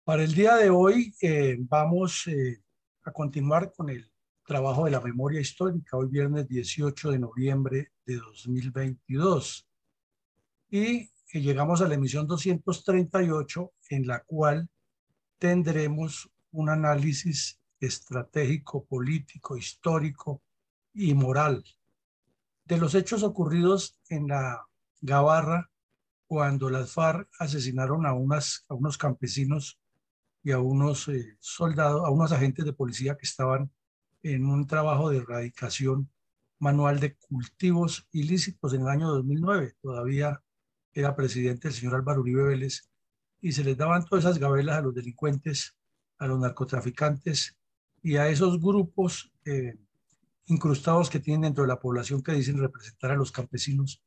Para el día de hoy vamos a continuar con el trabajo de la memoria histórica, hoy viernes 18 de noviembre de 2022. Y llegamos a la emisión 238, en la cual tendremos un análisis estratégico, político, histórico y moral de los hechos ocurridos en la Gabarra cuando las FARC asesinaron a unos campesinos y a unos soldados, a unos agentes de policía que estaban en un trabajo de erradicación manual de cultivos ilícitos en el año 2009. Todavía era presidente el señor Álvaro Uribe Vélez y se les daban todas esas gabelas a los delincuentes, a los narcotraficantes y a esos grupos incrustados que tienen dentro de la población que dicen representar a los campesinos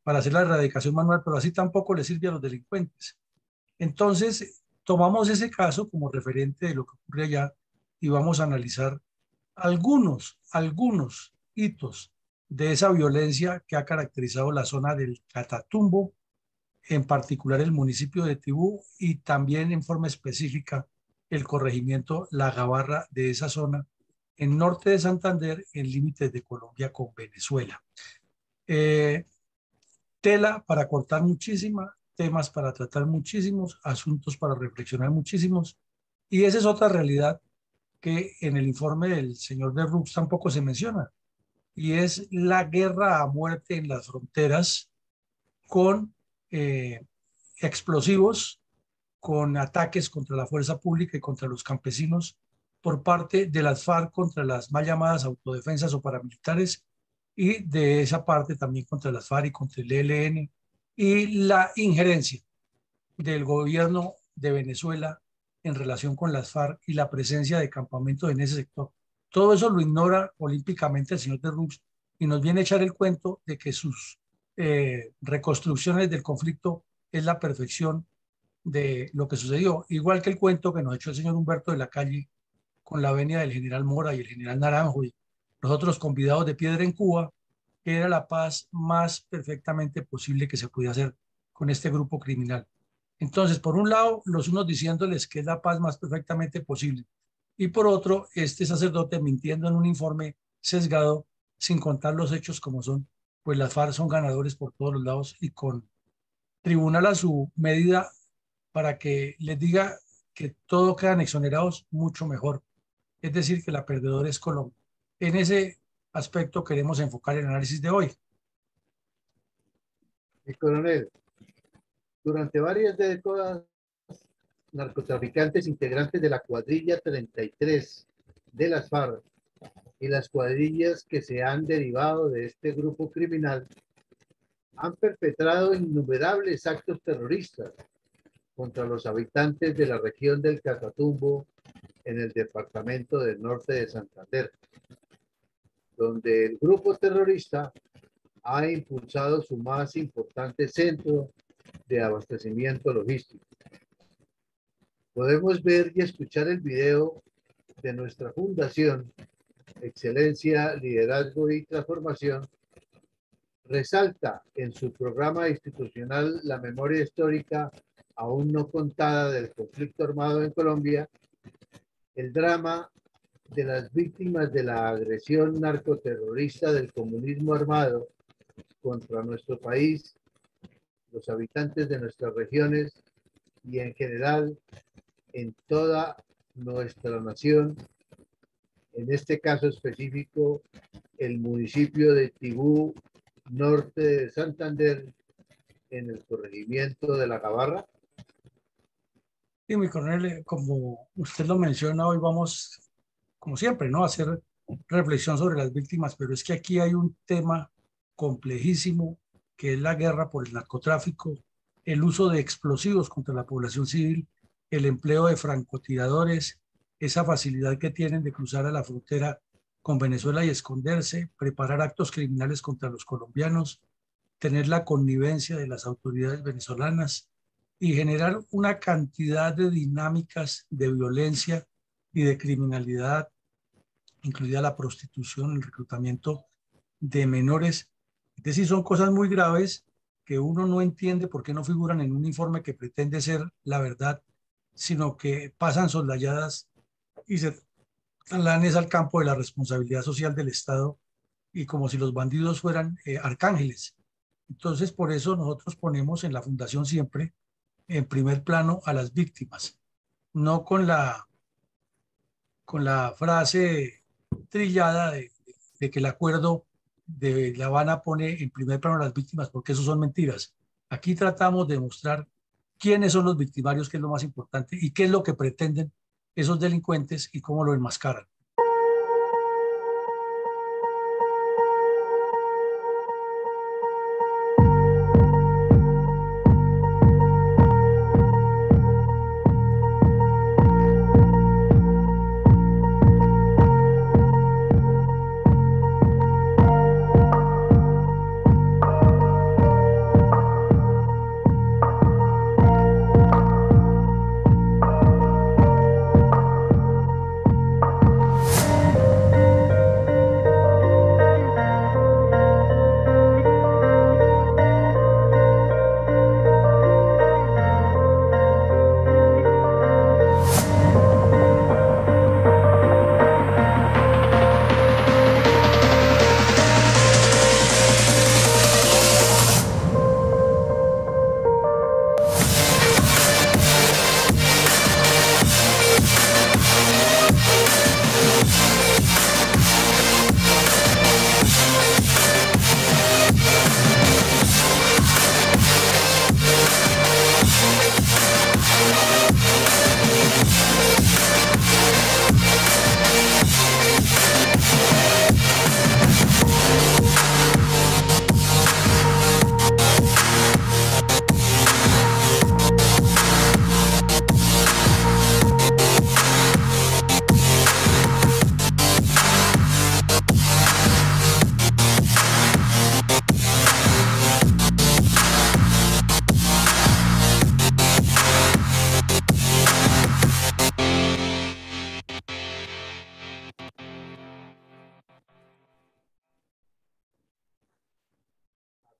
para hacer la erradicación manual, pero así tampoco les sirve a los delincuentes. Entonces, tomamos ese caso como referente de lo que ocurre allá y vamos a analizar algunos hitos de esa violencia que ha caracterizado la zona del Catatumbo, en particular el municipio de Tibú y también en forma específica el corregimiento La Gabarra de esa zona, en norte de Santander, en límites de Colombia con Venezuela. Eh, Tela para cortar muchísima, temas para tratar muchísimos, asuntos para reflexionar muchísimos. Y esa es otra realidad que en el informe del señor de Rux tampoco se menciona, y es la guerra a muerte en las fronteras con eh, explosivos, con ataques contra la fuerza pública y contra los campesinos por parte de las FARC contra las mal llamadas autodefensas o paramilitares y de esa parte también contra las FARC y contra el ELN y la injerencia del gobierno de Venezuela en relación con las FARC y la presencia de campamentos en ese sector. Todo eso lo ignora olímpicamente el señor de Rux y nos viene a echar el cuento de que sus reconstrucciones del conflicto es la perfección de lo que sucedió, igual que el cuento que nos echó el señor Humberto de la Calle con la venia del general Mora y el general Naranjo y los otros convidados de piedra en Cuba, que era la paz más perfectamente posible que se podía hacer con este grupo criminal. Entonces, por un lado, los unos diciéndoles que es la paz más perfectamente posible, y por otro, este sacerdote mintiendo en un informe sesgado, sin contar los hechos como son, pues las FARC son ganadores por todos los lados y con tribunal a su medida para que les diga que todos quedan exonerados, mucho mejor. Es decir, que la perdedora es Colombia. En ese aspecto queremos enfocar el análisis de hoy. El coronel, durante varias décadas, narcotraficantes integrantes de la cuadrilla 33 de las FARC y las cuadrillas que se han derivado de este grupo criminal han perpetrado innumerables actos terroristas contra los habitantes de la región del Catatumbo en el departamento del norte de Santander, donde el grupo terrorista ha impulsado su más importante centro de abastecimiento logístico. Podemos ver y escuchar el video de nuestra fundación, Excelencia, Liderazgo y Transformación. Resalta en su programa institucional la memoria histórica aún no contada del conflicto armado en Colombia, el drama de las víctimas de la agresión narcoterrorista del comunismo armado contra nuestro país, los habitantes de nuestras regiones y en general en toda nuestra nación, en este caso específico, el municipio de Tibú, norte de Santander, en el corregimiento de La Gabarra. Y mi coronel, como usted lo menciona, hoy vamos, como siempre, ¿no?, a hacer reflexión sobre las víctimas, pero es que aquí hay un tema complejísimo, que es la guerra por el narcotráfico, el uso de explosivos contra la población civil, el empleo de francotiradores, esa facilidad que tienen de cruzar a la frontera con Venezuela y esconderse, preparar actos criminales contra los colombianos, tener la connivencia de las autoridades venezolanas y generar una cantidad de dinámicas de violencia y de criminalidad, incluida la prostitución, el reclutamiento de menores. Es decir, son cosas muy graves que uno no entiende por qué no figuran en un informe que pretende ser la verdad sino que pasan soslayadas y se trasladan es al campo de la responsabilidad social del Estado y como si los bandidos fueran arcángeles. Entonces, por eso nosotros ponemos en la Fundación siempre en primer plano a las víctimas, no con la frase trillada de que el acuerdo de La Habana pone en primer plano a las víctimas, porque eso son mentiras. Aquí tratamos de mostrar quiénes son los victimarios, que es lo más importante, y qué es lo que pretenden esos delincuentes y cómo lo enmascaran.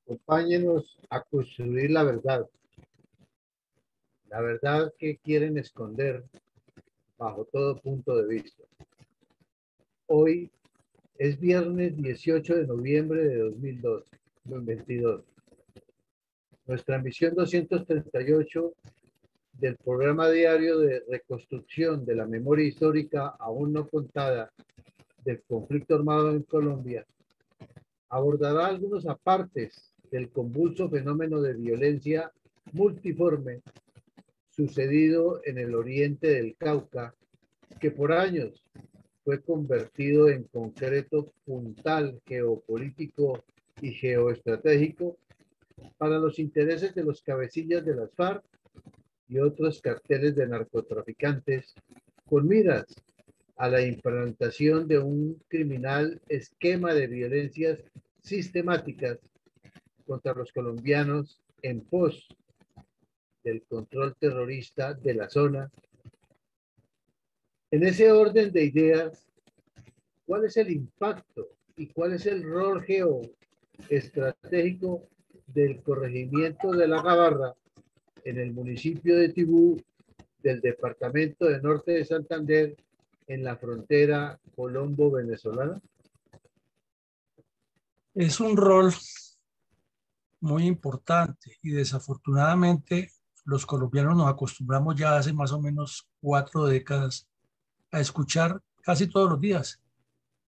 Acompáñenos a construir la verdad que quieren esconder bajo todo punto de vista. Hoy es viernes 18 de noviembre de 2022. Nuestra emisión 238 del programa diario de reconstrucción de la memoria histórica aún no contada del conflicto armado en Colombia abordará algunos apartes del convulso fenómeno de violencia multiforme sucedido en el oriente del Cauca, que por años fue convertido en concreto puntal geopolítico y geoestratégico para los intereses de los cabecillas de las FARC y otros carteles de narcotraficantes, con miras a la implantación de un criminal esquema de violencias sistemáticas contra los colombianos en pos del control terrorista de la zona. En ese orden de ideas, ¿cuál es el impacto y cuál es el rol geoestratégico del corregimiento de La Gabarra en el municipio de Tibú del departamento de Norte de Santander en la frontera colombo-venezolana? Es un rol muy importante y desafortunadamente los colombianos nos acostumbramos ya hace más o menos 4 décadas a escuchar casi todos los días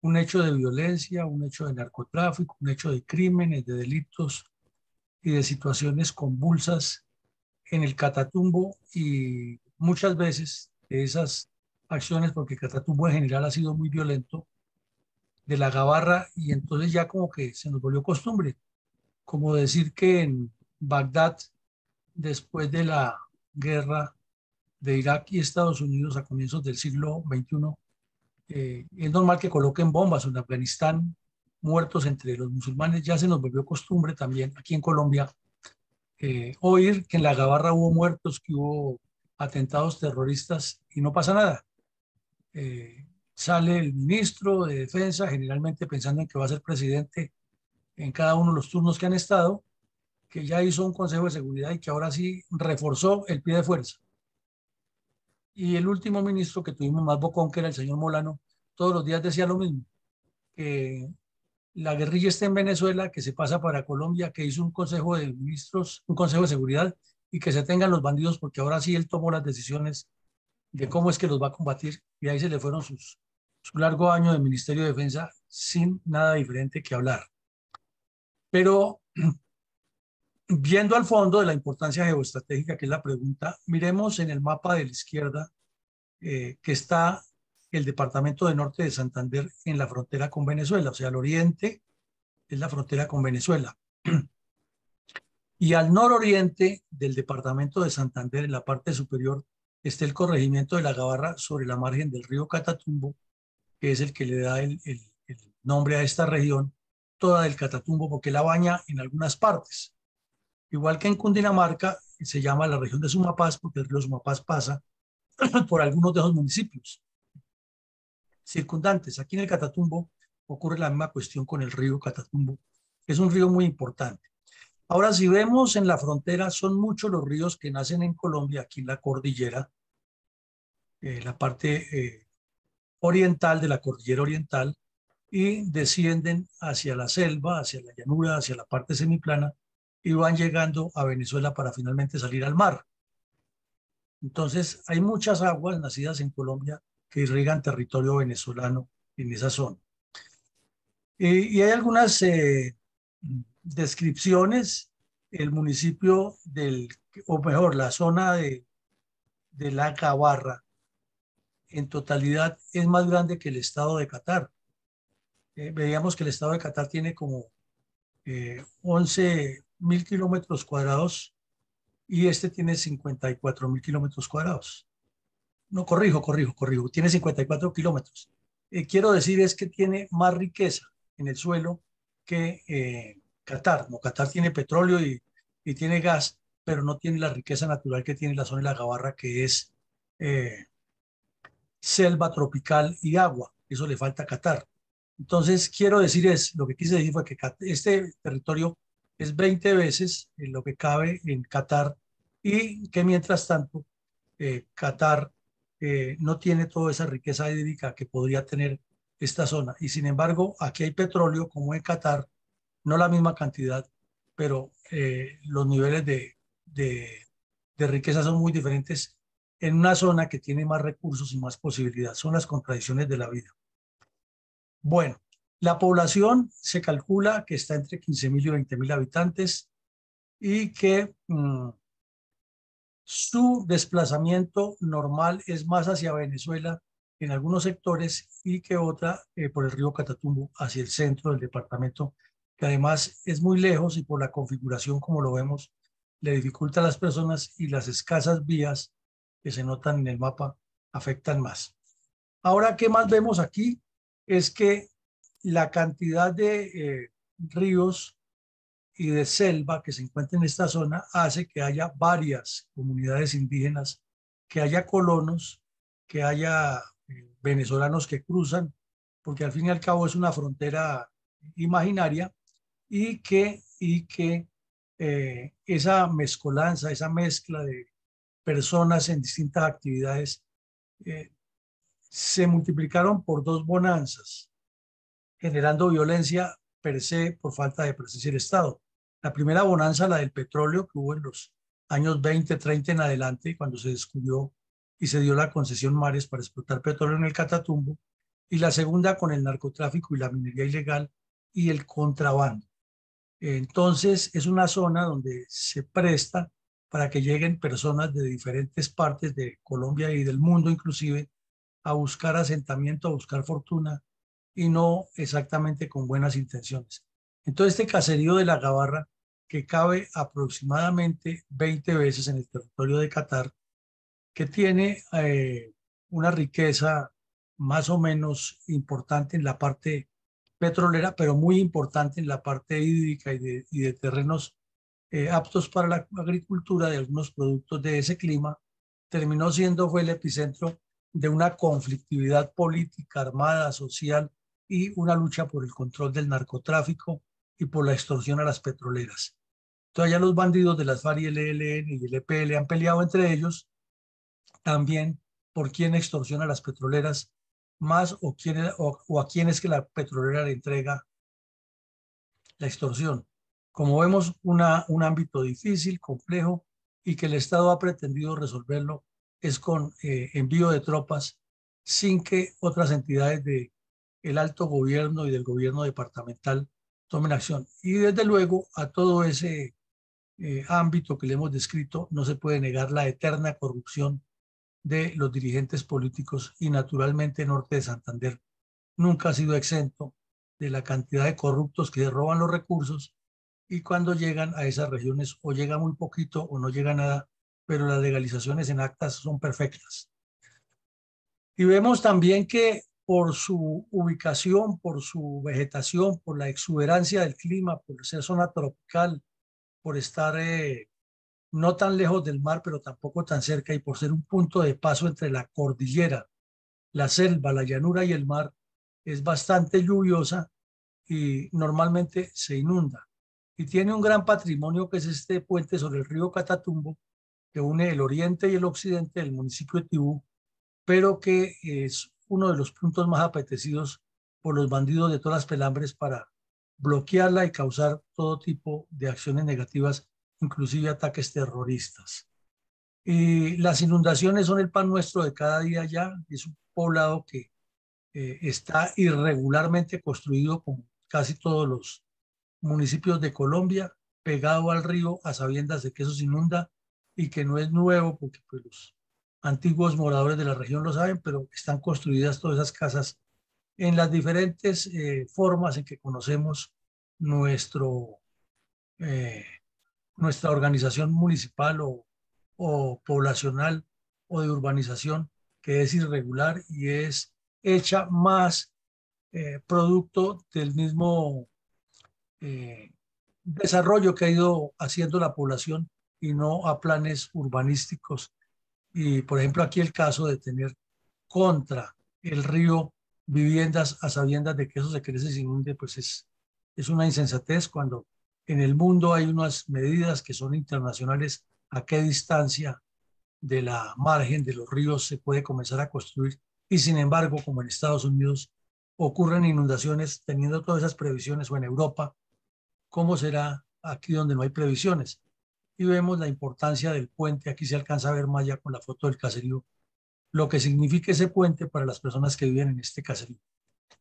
un hecho de violencia, un hecho de narcotráfico, un hecho de crímenes, de delitos y de situaciones convulsas en el Catatumbo y muchas veces de esas acciones, porque Catatumbo en general ha sido muy violento, de la Gabarra y entonces ya como que se nos volvió costumbre, como decir que en Bagdad, después de la guerra de Irak y Estados Unidos a comienzos del siglo XXI, es normal que coloquen bombas en Afganistán, muertos entre los musulmanes. Ya se nos volvió costumbre también aquí en Colombia oír que en la Gabarra hubo muertos, que hubo atentados terroristas y no pasa nada. Sale el ministro de Defensa, generalmente pensando en que va a ser presidente en cada uno de los turnos que han estado, que ya hizo un Consejo de Seguridad y que ahora sí reforzó el pie de fuerza. Y el último ministro que tuvimos más bocón, que era el señor Molano, todos los días decía lo mismo, que la guerrilla está en Venezuela, que se pasa para Colombia, que hizo un consejo de ministros, un consejo de seguridad y que se tengan los bandidos porque ahora sí él tomó las decisiones de cómo es que los va a combatir y ahí se le fueron su largo año de Ministerio de Defensa sin nada diferente que hablar. Pero viendo al fondo de la importancia geoestratégica, que es la pregunta, miremos en el mapa de la izquierda que está el departamento de Norte de Santander en la frontera con Venezuela, o sea, al oriente es la frontera con Venezuela. Y al nororiente del departamento de Santander, en la parte superior, está el corregimiento de la Gabarra sobre la margen del río Catatumbo, que es el que le da el nombre a esta región, toda del Catatumbo, porque la baña en algunas partes. Igual que en Cundinamarca, se llama la región de Sumapaz, porque el río Sumapaz pasa por algunos de esos municipios circundantes. Aquí en el Catatumbo ocurre la misma cuestión con el río Catatumbo, que es un río muy importante. Ahora, si vemos en la frontera, son muchos los ríos que nacen en Colombia, aquí en la cordillera, la parte oriental de la cordillera oriental, y descienden hacia la selva, hacia la llanura, hacia la parte semiplana, y van llegando a Venezuela para finalmente salir al mar. Entonces, hay muchas aguas nacidas en Colombia que irrigan territorio venezolano en esa zona. Y hay algunas descripciones. El municipio o mejor, la zona de la Gabarra, en totalidad es más grande que el estado de Qatar. Veíamos que el estado de Qatar tiene como 11.000 kilómetros cuadrados y este tiene 54.000 kilómetros cuadrados. No, corrijo, tiene 54 kilómetros. Quiero decir es que tiene más riqueza en el suelo que Qatar. No, Qatar tiene petróleo y tiene gas, pero no tiene la riqueza natural que tiene la zona de la Gabarra, que es eh, selva tropical y agua. Eso le falta a Qatar. Entonces, quiero decir lo que quise decir fue que este territorio es 20 veces lo que cabe en Qatar y que mientras tanto Qatar no tiene toda esa riqueza hídrica que podría tener esta zona. Y sin embargo, aquí hay petróleo como en Qatar, no la misma cantidad, pero los niveles de riqueza son muy diferentes en una zona que tiene más recursos y más posibilidades. Son las contradicciones de la vida. Bueno, la población se calcula que está entre 15.000 y 20.000 habitantes y que su desplazamiento normal es más hacia Venezuela en algunos sectores y que otra por el río Catatumbo hacia el centro del departamento, que además es muy lejos y por la configuración, como lo vemos, le dificulta a las personas y las escasas vías que se notan en el mapa afectan más. Ahora, ¿qué más vemos aquí? Es que la cantidad de ríos y de selva que se encuentra en esta zona hace que haya varias comunidades indígenas, que haya colonos, que haya venezolanos que cruzan, porque al fin y al cabo es una frontera imaginaria y que esa mezcolanza, esa mezcla de personas en distintas actividades eh, se multiplicaron por dos bonanzas, generando violencia per se por falta de presencia del Estado. La primera bonanza, la del petróleo, que hubo en los años 20, 30 en adelante, cuando se descubrió y se dio la concesión Mares para explotar petróleo en el Catatumbo, y la segunda con el narcotráfico y la minería ilegal y el contrabando. Entonces, es una zona donde se presta para que lleguen personas de diferentes partes de Colombia y del mundo inclusive a buscar asentamiento, a buscar fortuna y no exactamente con buenas intenciones. Entonces, este caserío de la Gabarra, que cabe aproximadamente 20 veces en el territorio de Qatar, que tiene una riqueza más o menos importante en la parte petrolera, pero muy importante en la parte hídrica y de terrenos aptos para la agricultura de algunos productos de ese clima, fue el epicentro de una conflictividad política, armada, social y una lucha por el control del narcotráfico y por la extorsión a las petroleras. Entonces ya los bandidos de las FARC y el ELN y el EPL han peleado entre ellos también por quién extorsiona a las petroleras más o a quién es que la petrolera le entrega la extorsión. Como vemos, un ámbito difícil, complejo, y que el Estado ha pretendido resolverlo es con envío de tropas sin que otras entidades del alto gobierno y del gobierno departamental tomen acción. Y desde luego a todo ese ámbito que le hemos descrito no se puede negar la eterna corrupción de los dirigentes políticos y naturalmente Norte de Santander nunca ha sido exento de la cantidad de corruptos que roban los recursos y cuando llegan a esas regiones o llega muy poquito o no llega nada, pero las legalizaciones en actas son perfectas. Y vemos también que por su ubicación, por su vegetación, por la exuberancia del clima, por ser zona tropical, por estar no tan lejos del mar, pero tampoco tan cerca, y por ser un punto de paso entre la cordillera, la selva, la llanura y el mar, es bastante lluviosa y normalmente se inunda. Y tiene un gran patrimonio que es este puente sobre el río Catatumbo, que une el oriente y el occidente del municipio de Tibú, pero que es uno de los puntos más apetecidos por los bandidos de todas las pelambres para bloquearla y causar todo tipo de acciones negativas, inclusive ataques terroristas. Y las inundaciones son el pan nuestro de cada día ya. Es un poblado que está irregularmente construido, como casi todos los municipios de Colombia, pegado al río a sabiendas de que eso se inunda y que no es nuevo porque pues, los antiguos moradores de la región lo saben, pero están construidas todas esas casas en las diferentes formas en que conocemos nuestro, eh, nuestra organización municipal o poblacional o de urbanización, que es irregular y es hecha más producto del mismo desarrollo que ha ido haciendo la población y no a planes urbanísticos. Y por ejemplo, aquí el caso de tener contra el río viviendas a sabiendas de que eso se crece sin inunde, pues es una insensatez cuando en el mundo hay unas medidas que son internacionales a qué distancia de la margen de los ríos se puede comenzar a construir y sin embargo, como en Estados Unidos ocurren inundaciones teniendo todas esas previsiones o en Europa, ¿cómo será aquí donde no hay previsiones? Y vemos la importancia del puente, aquí se alcanza a ver más allá con la foto del caserío, lo que significa ese puente para las personas que viven en este caserío.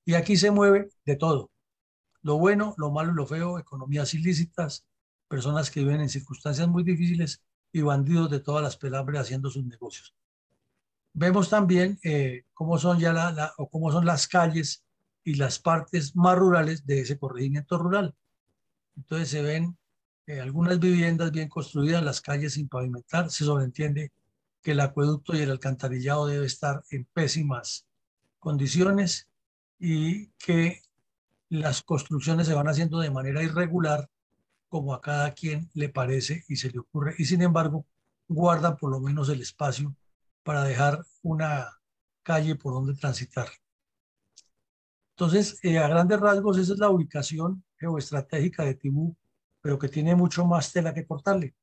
Y aquí se mueve de todo, lo bueno, lo malo y lo feo, economías ilícitas, personas que viven en circunstancias muy difíciles y bandidos de todas las pelambres haciendo sus negocios. Vemos también cómo son ya o cómo son las calles y las partes más rurales de ese corregimiento rural. Entonces se ven algunas viviendas bien construidas, las calles sin pavimentar, se sobreentiende que el acueducto y el alcantarillado debe estar en pésimas condiciones y que las construcciones se van haciendo de manera irregular, como a cada quien le parece y se le ocurre, y sin embargo guardan por lo menos el espacio para dejar una calle por donde transitar. Entonces, a grandes rasgos, esa es la ubicación geoestratégica de Tibú, pero que tiene mucho más tela que cortarle.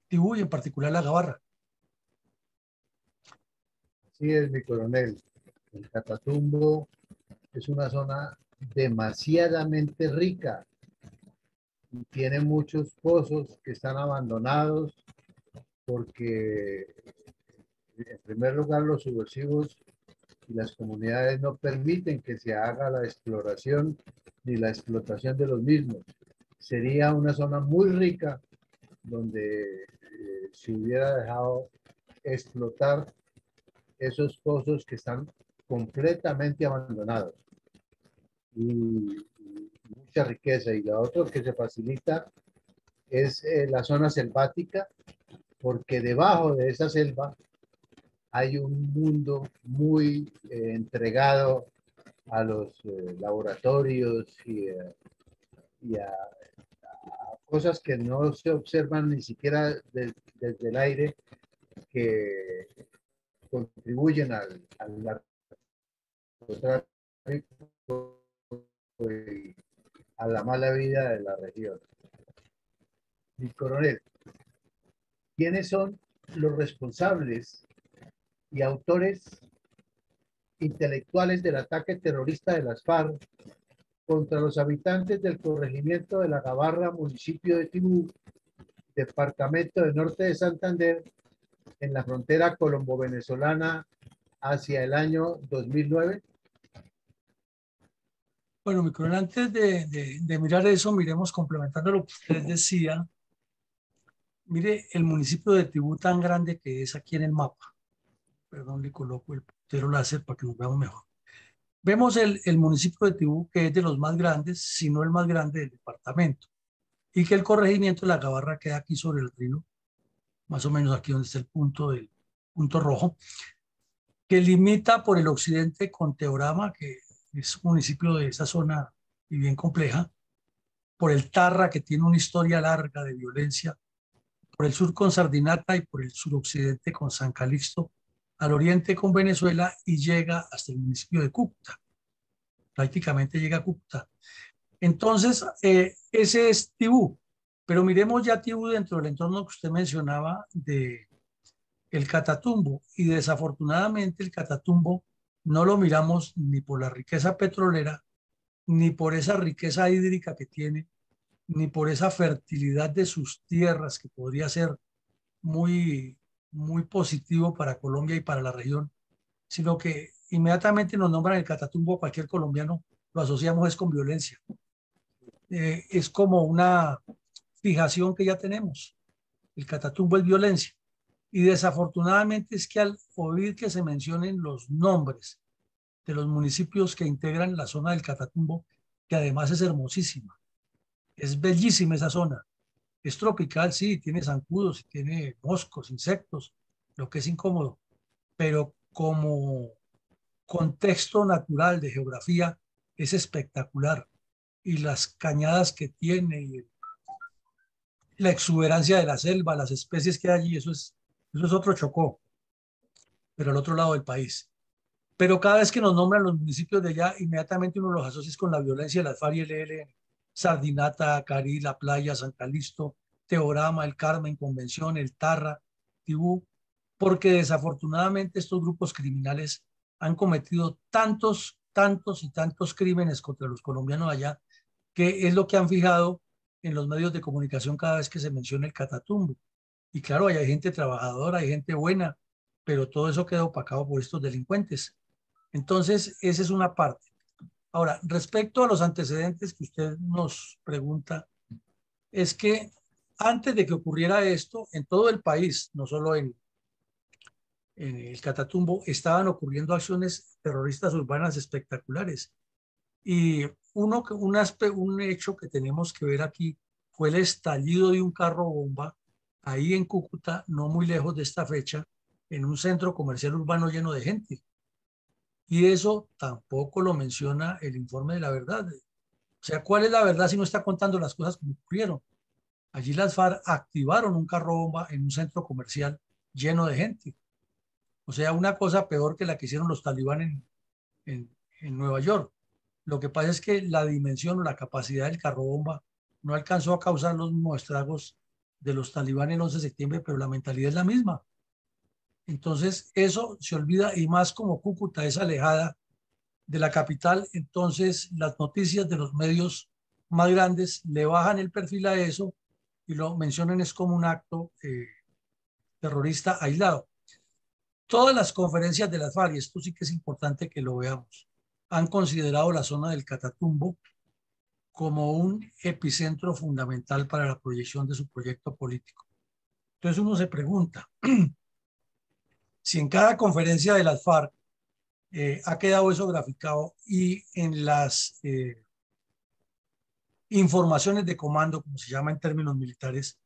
Tibú y en particular la Gabarra. Así es, mi coronel. El Catatumbo es una zona demasiadamente rica y tiene muchos pozos que están abandonados porque, en primer lugar, los subversivos y las comunidades no permiten que se haga la exploración ni la explotación de los mismos. Sería una zona muy rica donde se hubiera dejado explotar esos pozos que están completamente abandonados y mucha riqueza. Y lo otro que se facilita es la zona selvática, porque debajo de esa selva hay un mundo muy entregado a los laboratorios y a cosas que no se observan ni siquiera desde el aire, que contribuyen al narcotráfico y a la mala vida de la región. Mi coronel, ¿quiénes son los responsables y autores intelectuales del ataque terrorista de las FARC contra los habitantes del corregimiento de La Gabarra, municipio de Tibú, departamento del norte de Santander, en la frontera colombo-venezolana hacia el año 2009? Bueno, mi coronel, antes de mirar eso, miremos complementando lo que usted decía. Mire el municipio de Tibú tan grande que es aquí en el mapa. Perdón, le coloco el puntero láser para que nos veamos mejor. Vemos el municipio de Tibú, que es de los más grandes, si no el más grande del departamento, y que el corregimiento de La Gabarra queda aquí sobre el río, más o menos aquí donde está el punto del punto rojo, que limita por el occidente con Teorama, que es un municipio de esa zona y bien compleja, por el Tarra, que tiene una historia larga de violencia, por el sur con Sardinata y por el suroccidente con San Calixto, al oriente con Venezuela y llega hasta el municipio de Cúcuta. Prácticamente llega a Cúcuta. Entonces, ese es Tibú. Pero miremos ya Tibú dentro del entorno que usted mencionaba de el Catatumbo. Y desafortunadamente el Catatumbo no lo miramos ni por la riqueza petrolera, ni por esa riqueza hídrica que tiene, ni por esa fertilidad de sus tierras que podría ser muy, muy positivo para Colombia y para la región, sino que inmediatamente nos nombran el Catatumbo, cualquier colombiano lo asociamos es con violencia. Es como una fijación que ya tenemos. El Catatumbo es violencia. Y desafortunadamente es que al oír que se mencionen los nombres de los municipios que integran la zona del Catatumbo, que además es hermosísima, es bellísima esa zona, es tropical, sí, tiene zancudos, tiene moscos, insectos, lo que es incómodo, pero como contexto natural de geografía es espectacular. Y las cañadas que tiene, y la exuberancia de la selva, las especies que hay allí, eso es otro Chocó, pero al otro lado del país. Pero cada vez que nos nombran los municipios de allá, inmediatamente uno los asocia con la violencia de las FARC y el ELN, Sardinata, Carí, La Playa, San Calixto, Teorama, El Carmen, Convención, El Tarra, Tibú, porque desafortunadamente estos grupos criminales han cometido tantos, tantos y tantos crímenes contra los colombianos allá, que es lo que han fijado en los medios de comunicación cada vez que se menciona el Catatumbo. Y claro, hay gente trabajadora, hay gente buena, pero todo eso queda opacado por estos delincuentes. Entonces, esa es una parte. Ahora, respecto a los antecedentes que usted nos pregunta, es que antes de que ocurriera esto, en todo el país, no solo en el Catatumbo, estaban ocurriendo acciones terroristas urbanas espectaculares. Y un hecho que tenemos que ver aquí fue el estallido de un carro bomba ahí en Cúcuta, no muy lejos de esta fecha, en un centro comercial urbano lleno de gente. Y eso tampoco lo menciona el informe de la verdad. O sea, ¿cuál es la verdad si no está contando las cosas como ocurrieron? Allí las FARC activaron un carro bomba en un centro comercial lleno de gente. O sea, una cosa peor que la que hicieron los talibanes en Nueva York. Lo que pasa es que la dimensión o la capacidad del carro bomba no alcanzó a causar los mismos estragos de los talibanes el 11 de septiembre, pero la mentalidad es la misma. Entonces, eso se olvida y más como Cúcuta es alejada de la capital, entonces las noticias de los medios más grandes le bajan el perfil a eso y lo mencionan es como un acto terrorista aislado. Todas las conferencias de las FARC, y esto sí que es importante que lo veamos, han considerado la zona del Catatumbo como un epicentro fundamental para la proyección de su proyecto político. Entonces uno se pregunta, si en cada conferencia de las FARC ha quedado eso graficado y en las informaciones de comando, como se llama en términos militares,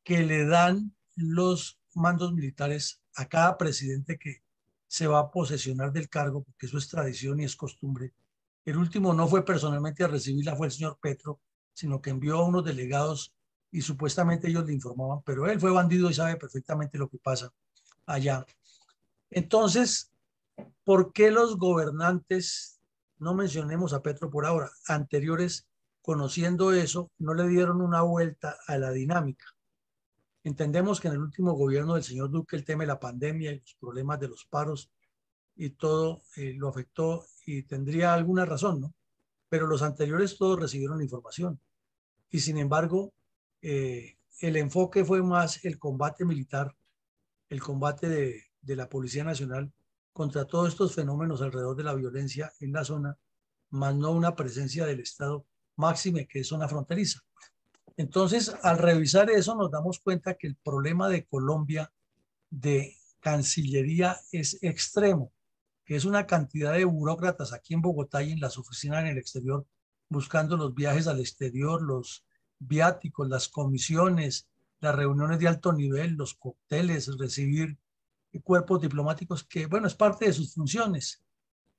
que le dan los mandos militares a cada presidente que se va a posesionar del cargo, porque eso es tradición y es costumbre. El último no fue personalmente a recibirla, fue el señor Petro, sino que envió a unos delegados y supuestamente ellos le informaban, pero él fue bandido y sabe perfectamente lo que pasa allá. Entonces, ¿por qué los gobernantes, no mencionemos a Petro por ahora, anteriores, conociendo eso, no le dieron una vuelta a la dinámica? Entendemos que en el último gobierno del señor Duque el tema de la pandemia y los problemas de los paros y todo lo afectó y tendría alguna razón, ¿no? Pero los anteriores todos recibieron la información y sin embargo el enfoque fue más el combate militar, el combate de la Policía Nacional contra todos estos fenómenos alrededor de la violencia en la zona, más no una presencia del Estado máxime que es zona fronteriza. Entonces, al revisar eso, nos damos cuenta que el problema de Colombia de Cancillería es extremo, que es una cantidad de burócratas aquí en Bogotá y en las oficinas en el exterior, buscando los viajes al exterior, los viáticos, las comisiones, las reuniones de alto nivel, los cócteles, recibir cuerpos diplomáticos, que bueno, es parte de sus funciones,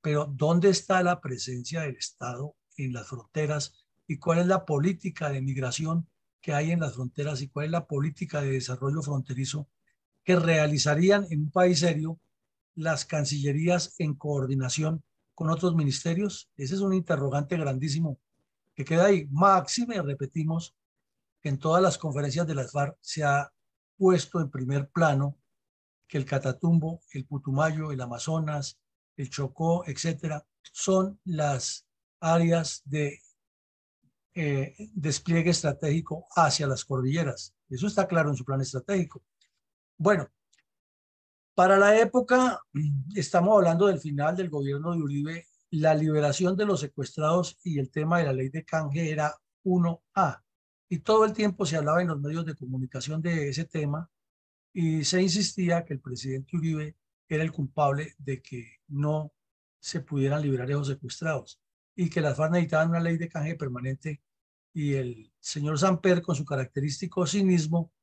pero ¿dónde está la presencia del Estado en las fronteras y cuál es la política de migración que hay en las fronteras y cuál es la política de desarrollo fronterizo que realizarían en un país serio las cancillerías en coordinación con otros ministerios? Ese es un interrogante grandísimo que queda ahí. Máxime, repetimos, que en todas las conferencias de las FARC se ha puesto en primer plano que el Catatumbo, el Putumayo, el Amazonas, el Chocó, etcétera, son las áreas de despliegue estratégico hacia las cordilleras. Eso está claro en su plan estratégico. Bueno, para la época, estamos hablando del final del gobierno de Uribe, la liberación de los secuestrados y el tema de la ley de canje era 1A. Y todo el tiempo se hablaba en los medios de comunicación de ese tema y se insistía que el presidente Uribe era el culpable de que no se pudieran liberar esos secuestrados y que las FARC necesitaban una ley de canje permanente y el señor Samper con su característico cinismo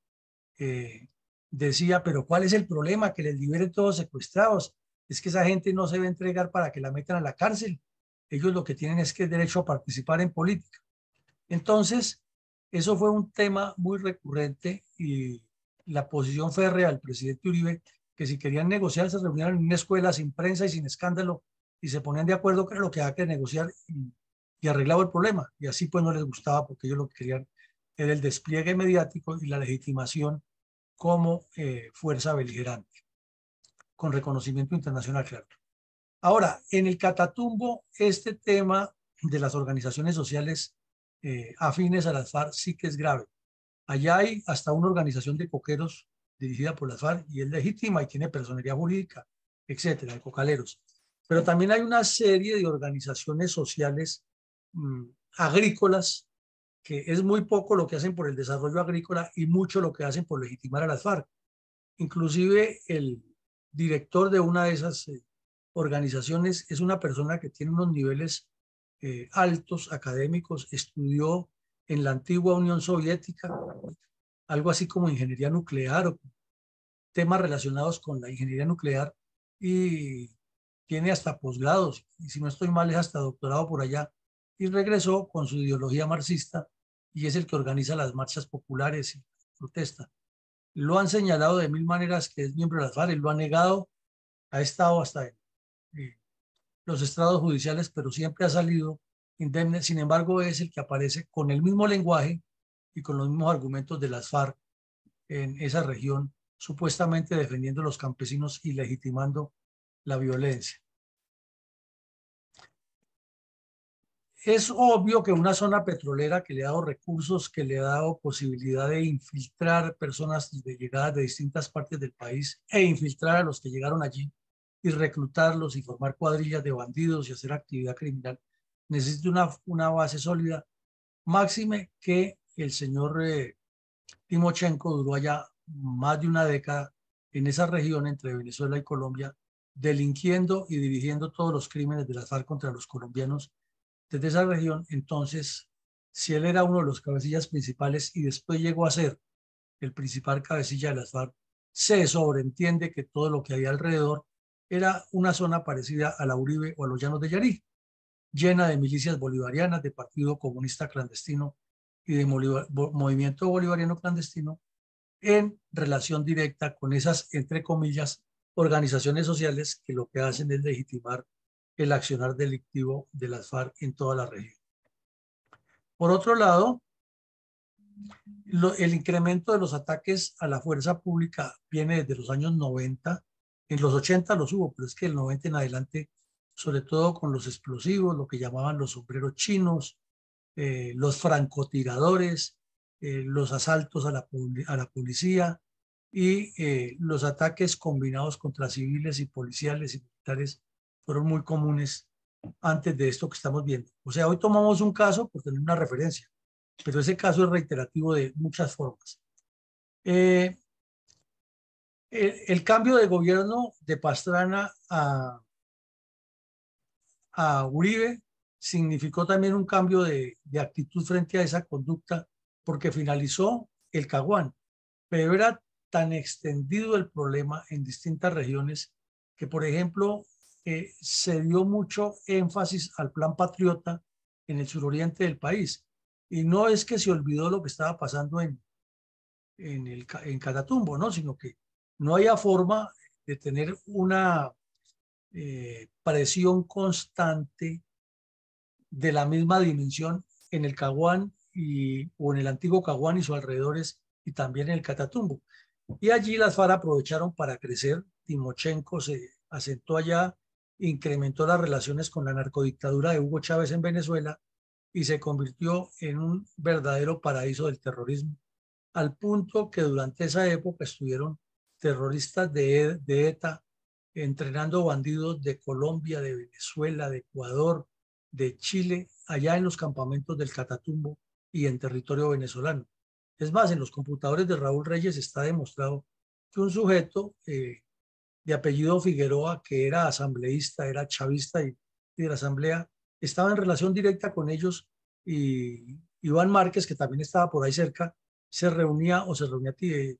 eh, decía, pero ¿cuál es el problema? Que les liberen todos secuestrados. Es que esa gente no se va a entregar para que la metan a la cárcel. Ellos lo que tienen es que el derecho a participar en política. Entonces, eso fue un tema muy recurrente y la posición férrea del presidente Uribe, que si querían negociar se reunían en una escuela sin prensa y sin escándalo y se ponían de acuerdo que era lo que había que negociar y arreglaba el problema. Y así pues no les gustaba porque ellos lo que querían era el despliegue mediático y la legitimación como fuerza beligerante, con reconocimiento internacional, claro. Ahora, en el Catatumbo, este tema de las organizaciones sociales afines a las FARC sí que es grave. Allá hay hasta una organización de coqueros dirigida por las FARC y es legítima y tiene personería jurídica, etcétera, de cocaleros. Pero también hay una serie de organizaciones sociales mmm, agrícolas que es muy poco lo que hacen por el desarrollo agrícola y mucho lo que hacen por legitimar a las FARC. Inclusive el director de una de esas organizaciones es una persona que tiene unos niveles altos académicos, estudió en la antigua Unión Soviética, algo así como ingeniería nuclear o temas relacionados con la ingeniería nuclear y tiene hasta posgrados, y si no estoy mal es hasta doctorado por allá, y regresó con su ideología marxista y es el que organiza las marchas populares y protesta. Lo han señalado de mil maneras que es miembro de las FARC, lo ha negado, ha estado hasta en los estrados judiciales, pero siempre ha salido indemne. Sin embargo, es el que aparece con el mismo lenguaje y con los mismos argumentos de las FARC en esa región, supuestamente defendiendo a los campesinos y legitimando la violencia. Es obvio que una zona petrolera que le ha dado recursos, que le ha dado posibilidad de infiltrar personas de llegadas de distintas partes del país e infiltrar a los que llegaron allí y reclutarlos y formar cuadrillas de bandidos y hacer actividad criminal, necesita una base sólida. Máxime que el señor Timochenko duró allá más de una década en esa región entre Venezuela y Colombia, delinquiendo y dirigiendo todos los crímenes de las FARC contra los colombianos desde esa región. Entonces, si él era uno de los cabecillas principales y después llegó a ser el principal cabecilla de las FARC, se sobreentiende que todo lo que había alrededor era una zona parecida a la Uribe o a los Llanos de Yarí, llena de milicias bolivarianas, de Partido Comunista Clandestino y de Movimiento Bolivariano Clandestino, en relación directa con esas, entre comillas, organizaciones sociales que lo que hacen es legitimar el accionar delictivo de las FARC en toda la región. Por otro lado, El incremento de los ataques a la fuerza pública viene desde los años 90. En los 80 los hubo, pero es que el 90 en adelante, sobre todo con los explosivos, lo que llamaban los sombreros chinos, los francotiradores, los asaltos a la policía y los ataques combinados contra civiles y policiales y militares fueron muy comunes antes de esto que estamos viendo. O sea, hoy tomamos un caso por tener una referencia, pero ese caso es reiterativo de muchas formas. El cambio de gobierno de Pastrana a Uribe significó también un cambio de actitud frente a esa conducta porque finalizó el Caguán, pero era tan extendido el problema en distintas regiones que, por ejemplo, se dio mucho énfasis al plan patriota en el suroriente del país. Y no es que se olvidó lo que estaba pasando en Catatumbo, ¿no? Sino que no había forma de tener una presión constante de la misma dimensión en el Caguán o en el antiguo Caguán y sus alrededores y también en el Catatumbo. Y allí las FARC aprovecharon para crecer. Timochenko se asentó allá, incrementó las relaciones con la narcodictadura de Hugo Chávez en Venezuela y se convirtió en un verdadero paraíso del terrorismo, al punto que durante esa época estuvieron terroristas de ETA entrenando bandidos de Colombia, de Venezuela, de Ecuador, de Chile, allá en los campamentos del Catatumbo y en territorio venezolano. Es más, en los computadores de Raúl Reyes está demostrado que un sujeto de apellido Figueroa, que era asambleísta, era chavista y de la asamblea, estaba en relación directa con ellos, y Iván Márquez, que también estaba por ahí cerca, se reunía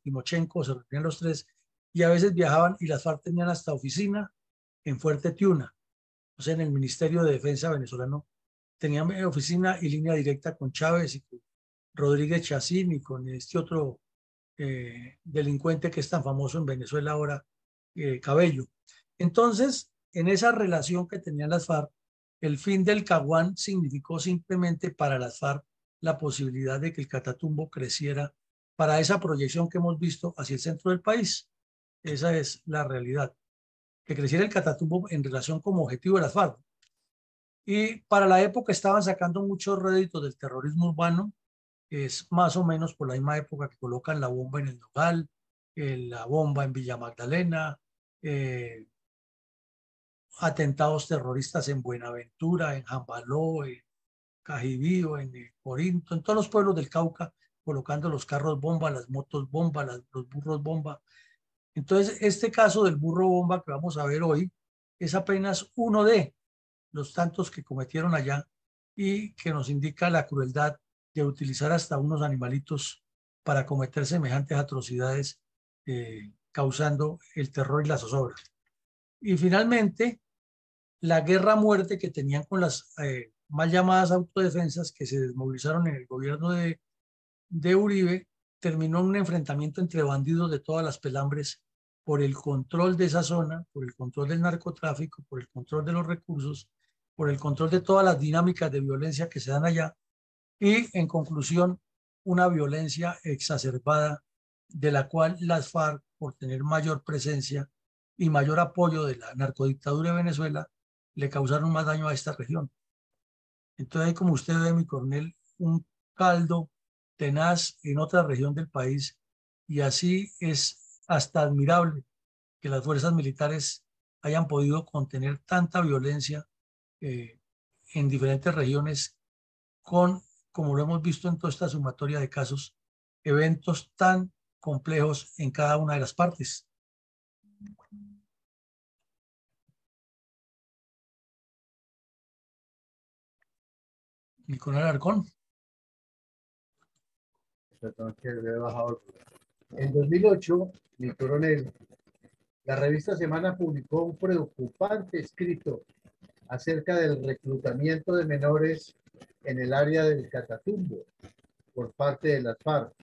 Timochenko, o se reunían los tres, y a veces viajaban y las FARC tenían hasta oficina en Fuerte Tiuna, o sea, en el Ministerio de Defensa venezolano, tenían oficina y línea directa con Chávez y con Rodríguez Chacín y con este otro delincuente que es tan famoso en Venezuela ahora, Cabello. Entonces, en esa relación que tenían las FARC, el fin del Caguán significó simplemente para las FARC la posibilidad de que el Catatumbo creciera para esa proyección que hemos visto hacia el centro del país. Esa es la realidad, que creciera el Catatumbo en relación como objetivo de las FARC. Y para la época estaban sacando muchos réditos del terrorismo urbano. Es más o menos por la misma época que colocan la bomba en el Nogal, la bomba en Villa Magdalena, eh, atentados terroristas en Buenaventura, en Jambaló, en Cajibío, en Corinto, en todos los pueblos del Cauca, colocando los carros bomba, las motos bomba, los burros bomba. Entonces, este caso del burro bomba que vamos a ver hoy es apenas uno de los tantos que cometieron allá y que nos indica la crueldad de utilizar hasta unos animalitos para cometer semejantes atrocidades, causando el terror y la zozobra. Y finalmente, la guerra a muerte que tenían con las mal llamadas autodefensas que se desmovilizaron en el gobierno de Uribe, terminó en un enfrentamiento entre bandidos de todas las pelambres por el control de esa zona, por el control del narcotráfico, por el control de los recursos, por el control de todas las dinámicas de violencia que se dan allá y, en conclusión, una violencia exacerbada de la cual las FARC, por tener mayor presencia y mayor apoyo de la narcodictadura de Venezuela, le causaron más daño a esta región. Entonces, como usted ve, mi coronel, un caldo tenaz en otra región del país, y así es hasta admirable que las fuerzas militares hayan podido contener tanta violencia eh, en diferentes regiones con, como lo hemos visto en toda esta sumatoria de casos, eventos tan complejos en cada una de las partes. Mi coronel Alarcón. En 2008, mi coronel, la revista Semana publicó un preocupante escrito acerca del reclutamiento de menores en el área del Catatumbo por parte de las FARC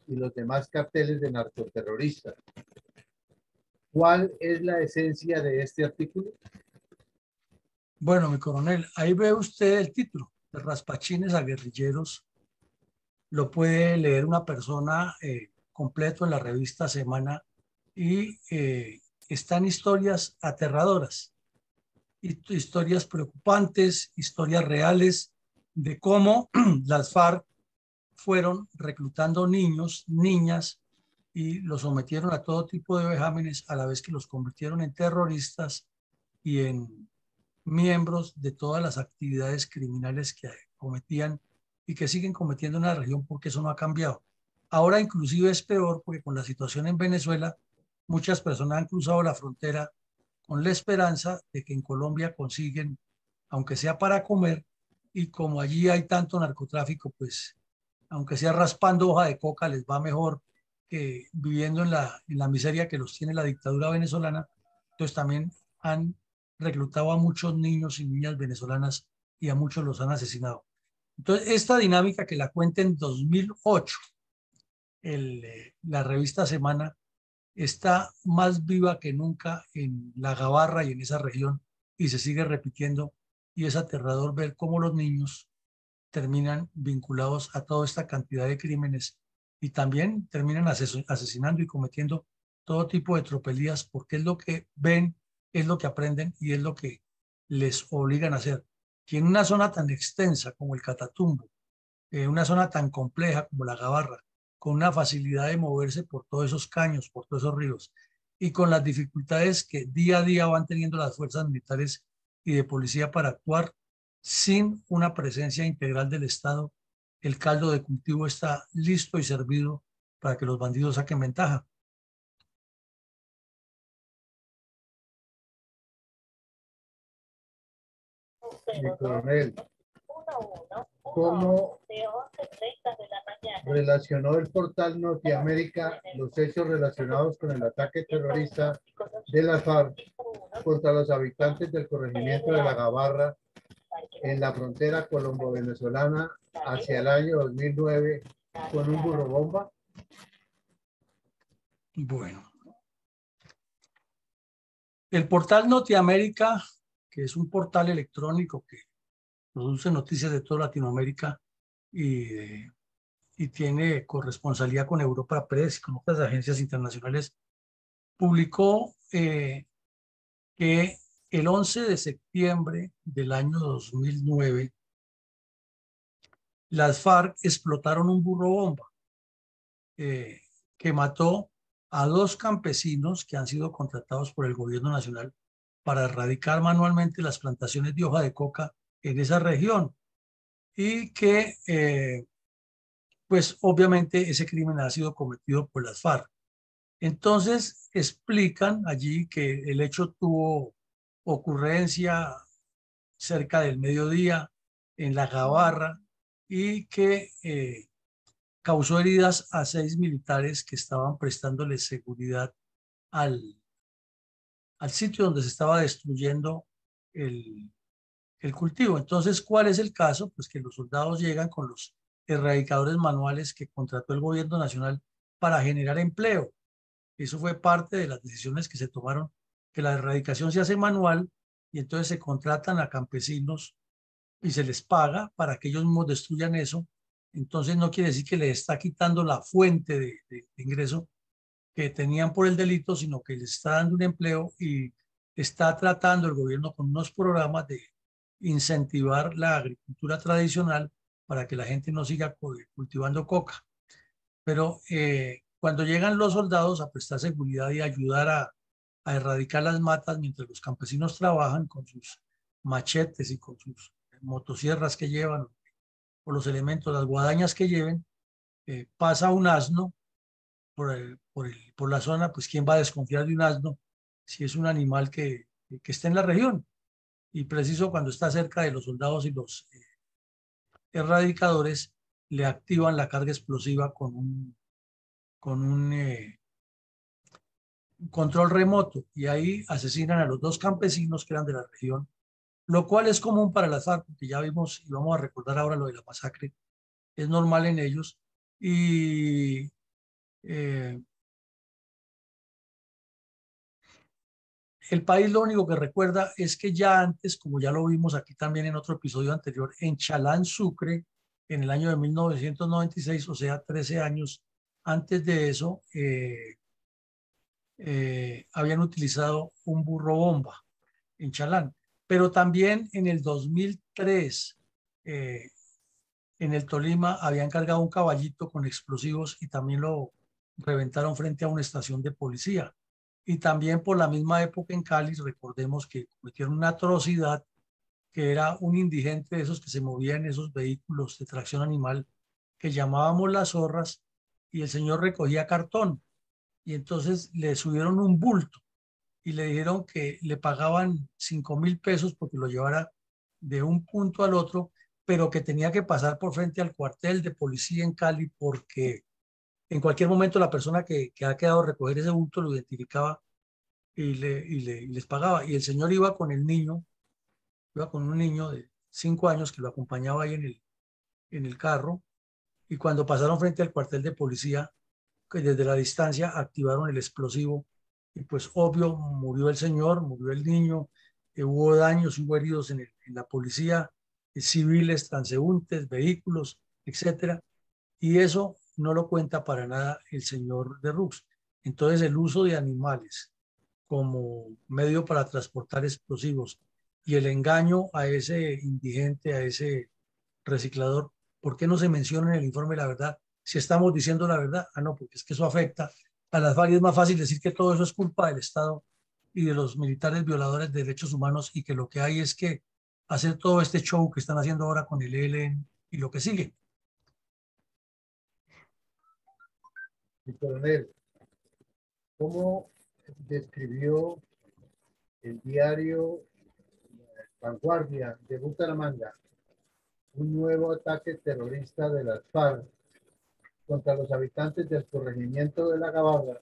y los demás carteles de narcoterroristas. ¿Cuál es la esencia de este artículo? Bueno, mi coronel, ahí ve usted el título, de raspachines a guerrilleros lo puede leer una persona completo en la revista Semana y están historias aterradoras, historias preocupantes, historias reales de cómo las FARC fueron reclutando niños, niñas, y los sometieron a todo tipo de vejámenes a la vez que los convirtieron en terroristas y en miembros de todas las actividades criminales que cometían y que siguen cometiendo en la región porque eso no ha cambiado. Ahora inclusive es peor porque con la situación en Venezuela muchas personas han cruzado la frontera con la esperanza de que en Colombia consiguen, aunque sea para comer, y como allí hay tanto narcotráfico, pues aunque sea raspando hoja de coca les va mejor que viviendo en la miseria que los tiene la dictadura venezolana. Entonces también han reclutado a muchos niños y niñas venezolanas y a muchos los han asesinado. Entonces, esta dinámica que la cuenta en 2008, la revista Semana, está más viva que nunca en la Gabarra y en esa región y se sigue repitiendo y es aterrador ver cómo los niños terminan vinculados a toda esta cantidad de crímenes y también terminan asesinando y cometiendo todo tipo de tropelías porque es lo que ven, es lo que aprenden y es lo que les obligan a hacer. Y en una zona tan extensa como el Catatumbo, una zona tan compleja como la Gabarra, con una facilidad de moverse por todos esos caños, por todos esos ríos, y con las dificultades que día a día van teniendo las fuerzas militares y de policía para actuar sin una presencia integral del Estado, el caldo de cultivo está listo y servido para que los bandidos saquen ventaja. Mi coronel, ¿cómo relacionó el portal Norteamérica los hechos relacionados con el ataque terrorista de las FARC contra los habitantes del corregimiento de La Gabarra en la frontera colombo-venezolana hacia el año 2009 con un burro bomba? Bueno, el portal Norteamérica, que es un portal electrónico que produce noticias de toda Latinoamérica y, y tiene corresponsalía con Europa Press y con otras agencias internacionales, publicó que el 11 de septiembre del año 2009, las FARC explotaron un burro bomba eh, que mató a 2 campesinos que han sido contratados por el gobierno nacional para erradicar manualmente las plantaciones de hoja de coca en esa región y que pues obviamente ese crimen ha sido cometido por las FARC. Entonces explican allí que el hecho tuvo ocurrencia cerca del mediodía en la Gabarra y que causó heridas a 6 militares que estaban prestándole seguridad al, al sitio donde se estaba destruyendo el, el cultivo. Entonces, ¿cuál es el caso? Pues que los soldados llegan con los erradicadores manuales que contrató el gobierno nacional para generar empleo. Eso fue parte de las decisiones que se tomaron, que la erradicación se hace manual y entonces se contratan a campesinos y se les paga para que ellos mismos destruyan eso. Entonces no quiere decir que le está quitando la fuente de ingreso que tenían por el delito, sino que les está dando un empleo y está tratando el gobierno con unos programas de incentivar la agricultura tradicional para que la gente no siga cultivando coca. Pero cuando llegan los soldados a prestar seguridad y ayudar a erradicar las matas mientras los campesinos trabajan con sus machetes y con sus motosierras que llevan o los elementos, las guadañas que lleven, pasa un asno por la zona, pues ¿quién va a desconfiar de un asno si es un animal que está en la región? Y preciso cuando está cerca de los soldados y los erradicadores, le activan la carga explosiva con un control remoto y ahí asesinan a los 2 campesinos que eran de la región, lo cual es común para las FARC, porque ya vimos y vamos a recordar ahora lo de la masacre, es normal en ellos. Y eh, el país lo único que recuerda es que ya antes, como ya lo vimos aquí también en otro episodio anterior, en Chalán, Sucre, en el año de 1996, o sea, 13 años antes de eso, habían utilizado un burro bomba en Chalán. Pero también en el 2003, eh, en el Tolima, habían cargado un caballito con explosivos y también lo reventaron frente a una estación de policía. Y también por la misma época en Cali, recordemos que cometieron una atrocidad que era un indigente de esos que se movían en esos vehículos de tracción animal que llamábamos las zorras, y el señor recogía cartón y entonces le subieron un bulto y le dijeron que le pagaban 5.000 pesos porque lo llevara de un punto al otro, pero que tenía que pasar por frente al cuartel de policía en Cali porque en cualquier momento la persona que ha quedado a recoger ese bulto lo identificaba y les pagaba. Y el señor iba con un niño de 5 años que lo acompañaba ahí en el carro, y cuando pasaron frente al cuartel de policía, que desde la distancia activaron el explosivo y pues obvio murió el señor, murió el niño, hubo daños, hubo heridos en la policía, civiles, transeúntes, vehículos, etcétera, y eso no lo cuenta para nada el señor de Rux. Entonces el uso de animales como medio para transportar explosivos y el engaño a ese indigente, a ese reciclador, ¿por qué no se menciona en el informe la verdad? Si estamos diciendo la verdad, no, porque es que eso afecta a las FARC. Es más fácil decir que todo eso es culpa del Estado y de los militares violadores de derechos humanos y que lo que hay es que hacer todo este show que están haciendo ahora con el ELN y lo que sigue. Mi coronel, ¿cómo describió el diario Vanguardia de Bucaramanga un nuevo ataque terrorista de las FARC contra los habitantes del corregimiento de La Gabarra,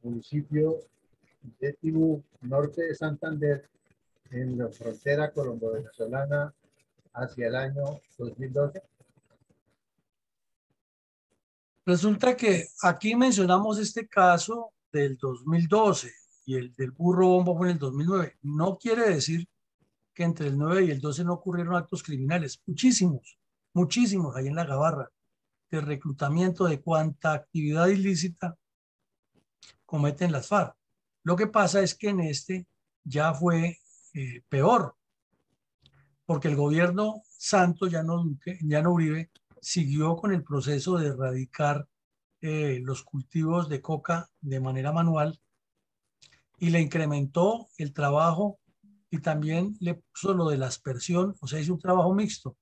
municipio de Tibú, norte de Santander, en la frontera colombo-venezolana hacia el año 2012? Resulta que aquí mencionamos este caso del 2012 y el del burro bomba fue en el 2009. No quiere decir que entre el 9 y el 12 no ocurrieron actos criminales, muchísimos, muchísimos ahí en la Gabarra, de reclutamiento de cuanta actividad ilícita cometen las FARC. Lo que pasa es que en este ya fue peor, porque el gobierno Santos, ya no Duque, ya no Uribe, siguió con el proceso de erradicar los cultivos de coca de manera manual y le incrementó el trabajo y también le puso lo de la aspersión, o sea, hizo un trabajo mixto.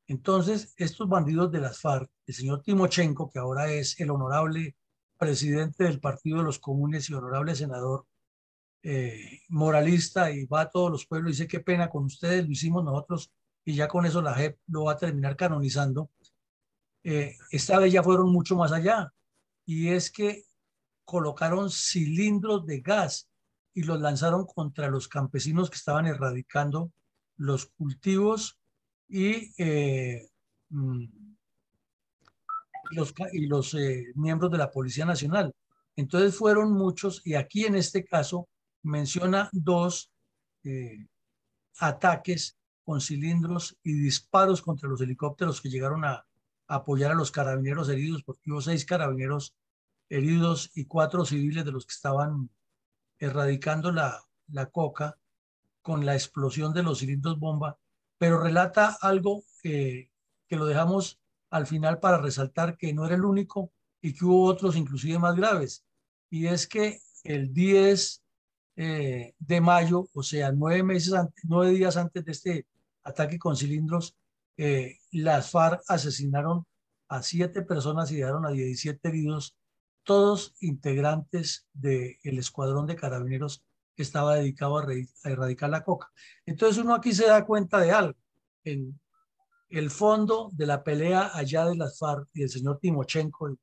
Entonces, estos bandidos de las FARC, el señor Timochenko, que ahora es el honorable presidente del Partido de los Comunes y honorable senador, moralista, y va a todos los pueblos y dice qué pena con ustedes, lo hicimos nosotros y ya con eso la JEP lo va a terminar canonizando. Esta vez ya fueron mucho más allá y es que colocaron cilindros de gas y los lanzaron contra los campesinos que estaban erradicando los cultivos y mm, los miembros de la Policía Nacional. Entonces fueron muchos y aquí en este caso menciona dos eh, ataques con cilindros y disparos contra los helicópteros que llegaron a apoyar a los carabineros heridos, porque hubo 6 carabineros heridos y 4 civiles de los que estaban erradicando la coca con la explosión de los cilindros bomba, pero relata algo que lo dejamos al final para resaltar que no era el único y que hubo otros inclusive más graves. Y es que el 10 de mayo, o sea, 9 meses antes, 9 días antes de este ataque con cilindros, las FARC asesinaron a 7 personas y dejaron a 17 heridos, todos integrantes del escuadrón de carabineros que estaba dedicado a erradicar la coca. Entonces uno aquí se da cuenta de algo. En el fondo de la pelea allá de las FARC y el señor Timochenko, y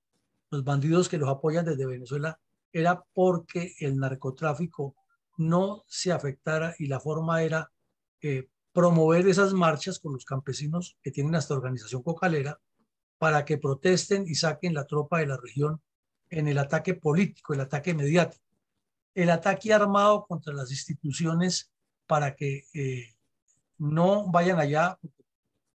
los bandidos que los apoyan desde Venezuela, era porque el narcotráfico no se afectara y la forma era promover esas marchas con los campesinos que tienen hasta organización cocalera para que protesten y saquen la tropa de la región en el ataque político, el ataque mediático, el ataque armado contra las instituciones para que no vayan allá,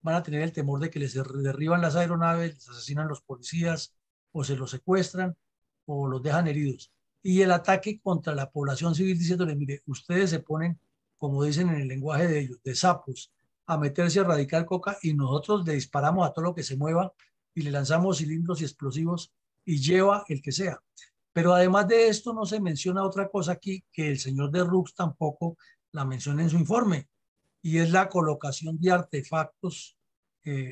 van a tener el temor de que les derriban las aeronaves, les asesinan los policías o se los secuestran o los dejan heridos. Y el ataque contra la población civil diciéndole, mire, ustedes se ponen, como dicen en el lenguaje de ellos, de sapos, a meterse a erradicar coca y nosotros le disparamos a todo lo que se mueva y le lanzamos cilindros y explosivos y lleva el que sea. Pero además de esto no se menciona otra cosa aquí que el señor de Rux tampoco la menciona en su informe y es la colocación de artefactos,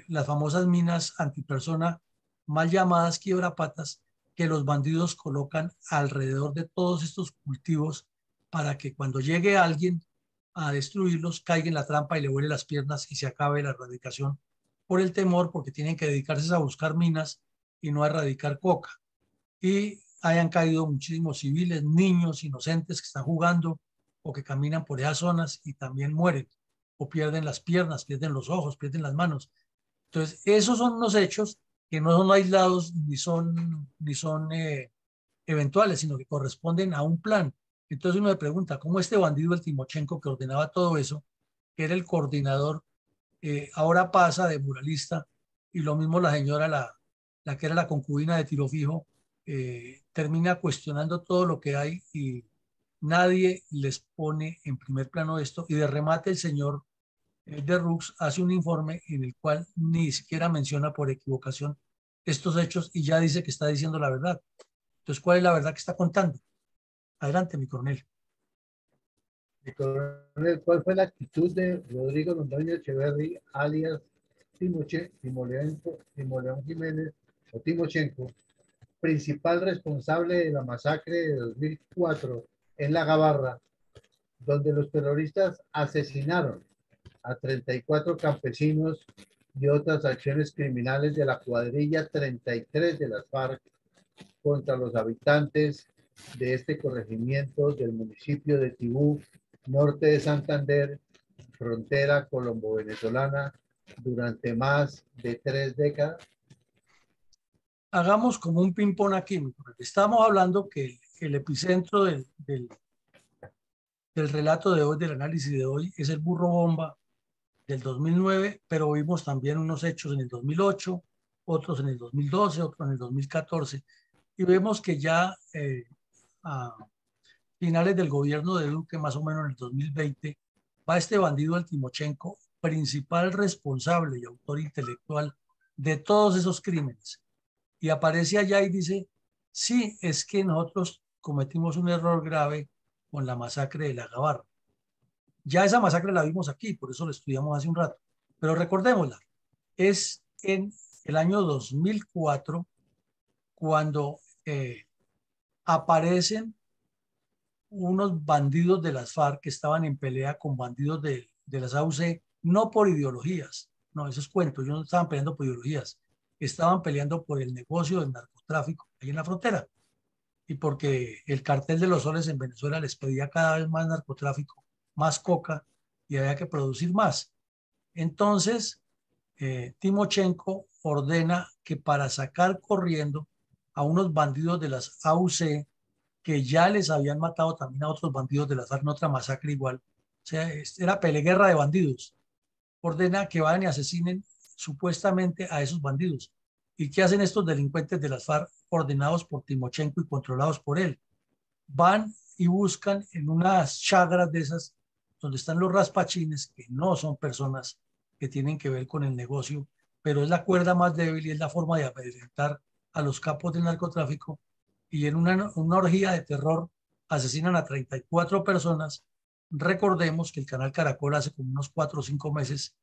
las famosas minas antipersona, mal llamadas quiebrapatas, que los bandidos colocan alrededor de todos estos cultivos para que cuando llegue alguien a destruirlos, caiga en la trampa y le vuele las piernas y se acabe la erradicación por el temor, porque tienen que dedicarse a buscar minas y no a erradicar coca. Y hayan caído muchísimos civiles, niños inocentes que están jugando o que caminan por esas zonas y también mueren o pierden las piernas, pierden los ojos, pierden las manos. Entonces, esos son unos hechos que no son aislados ni son eventuales, sino que corresponden a un plan. Entonces uno se pregunta, ¿cómo este bandido, el Timochenko, que ordenaba todo eso, que era el coordinador, ahora pasa de muralista? Y lo mismo la señora, la que era la concubina de Tiro Fijo, termina cuestionando todo lo que hay y nadie les pone en primer plano esto. Y de remate el señor de Rux hace un informe en el cual ni siquiera menciona por equivocación estos hechos y ya dice que está diciendo la verdad. Entonces, ¿cuál es la verdad que está contando? Adelante, mi coronel. Mi coronel, ¿cuál fue la actitud de Rodrigo Londoño Echeverry, alias Timoleón Jiménez o Timochenko, principal responsable de la masacre de 2004 en La Gabarra, donde los terroristas asesinaron a 34 campesinos y otras acciones criminales de la cuadrilla 33 de las FARC contra los habitantes de este corregimiento del municipio de Tibú, norte de Santander, frontera colombo-venezolana, durante más de 3 décadas? Hagamos como un ping-pong aquí, mi coronel. Estamos hablando que el epicentro del relato de hoy, del análisis de hoy, es el burro bomba del 2009, pero vimos también unos hechos en el 2008, otros en el 2012, otros en el 2014, y vemos que ya a finales del gobierno de Duque, más o menos en el 2020, va este bandido, el Timochenko, principal responsable y autor intelectual de todos esos crímenes. Y aparece allá y dice, sí, es que nosotros cometimos un error grave con la masacre de la Gabarra. Ya esa masacre la vimos aquí, por eso la estudiamos hace un rato. Pero recordémosla, es en el año 2004 cuando aparecen unos bandidos de las FARC que estaban en pelea con bandidos de las AUC, no por ideologías, no, eso es cuento, ellos no estaban peleando por ideologías, estaban peleando por el negocio del narcotráfico ahí en la frontera y porque el cartel de los soles en Venezuela les pedía cada vez más narcotráfico, más coca y había que producir más. Entonces, Timochenko ordena que para sacar corriendo a unos bandidos de las AUC que ya les habían matado también a otros bandidos de las FARC en otra masacre igual, o sea, era peleguerra de bandidos, ordena que vayan y asesinen supuestamente a esos bandidos. ¿Y qué hacen estos delincuentes de las FARC ordenados por Timochenko y controlados por él? Van y buscan en unas chagras de esas donde están los raspachines, que no son personas que tienen que ver con el negocio, pero es la cuerda más débil y es la forma de amedrentar a los capos del narcotráfico. Y en una orgía de terror asesinan a 34 personas. Recordemos que el canal Caracol hace como unos 4 o 5 meses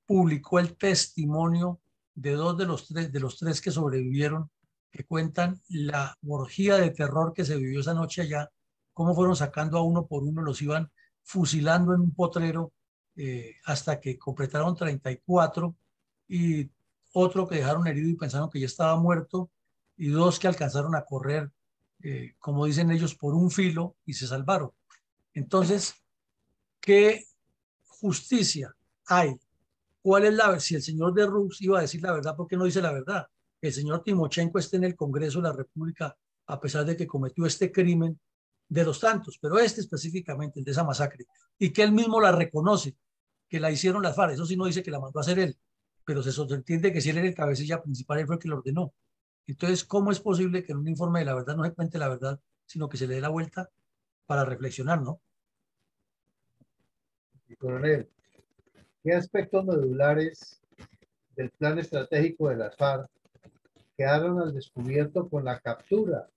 publicó el testimonio de dos de los tres que sobrevivieron, que cuentan la orgía de terror que se vivió esa noche allá, cómo fueron sacando a uno por uno, los iban fusilando en un potrero hasta que completaron 34 y otro que dejaron herido y pensaron que ya estaba muerto y dos que alcanzaron a correr, como dicen ellos, por un filo y se salvaron. Entonces, ¿qué justicia hay? ¿Cuál es la, si el señor de Rux iba a decir la verdad, por qué no dice la verdad? El señor Timochenko esté en el Congreso de la República a pesar de que cometió este crimen de los tantos, pero este específicamente, el de esa masacre, y que él mismo la reconoce, que la hicieron las FARC, eso sí no dice que la mandó a hacer él, pero se sobreentiende que si él era el cabecilla principal, él fue el que lo ordenó. Entonces, ¿cómo es posible que en un informe de la verdad no se cuente la verdad, sino que se le dé la vuelta para reflexionar, ¿no? Y coronel, ¿qué aspectos medulares del plan estratégico de las FARC quedaron al descubierto con la captura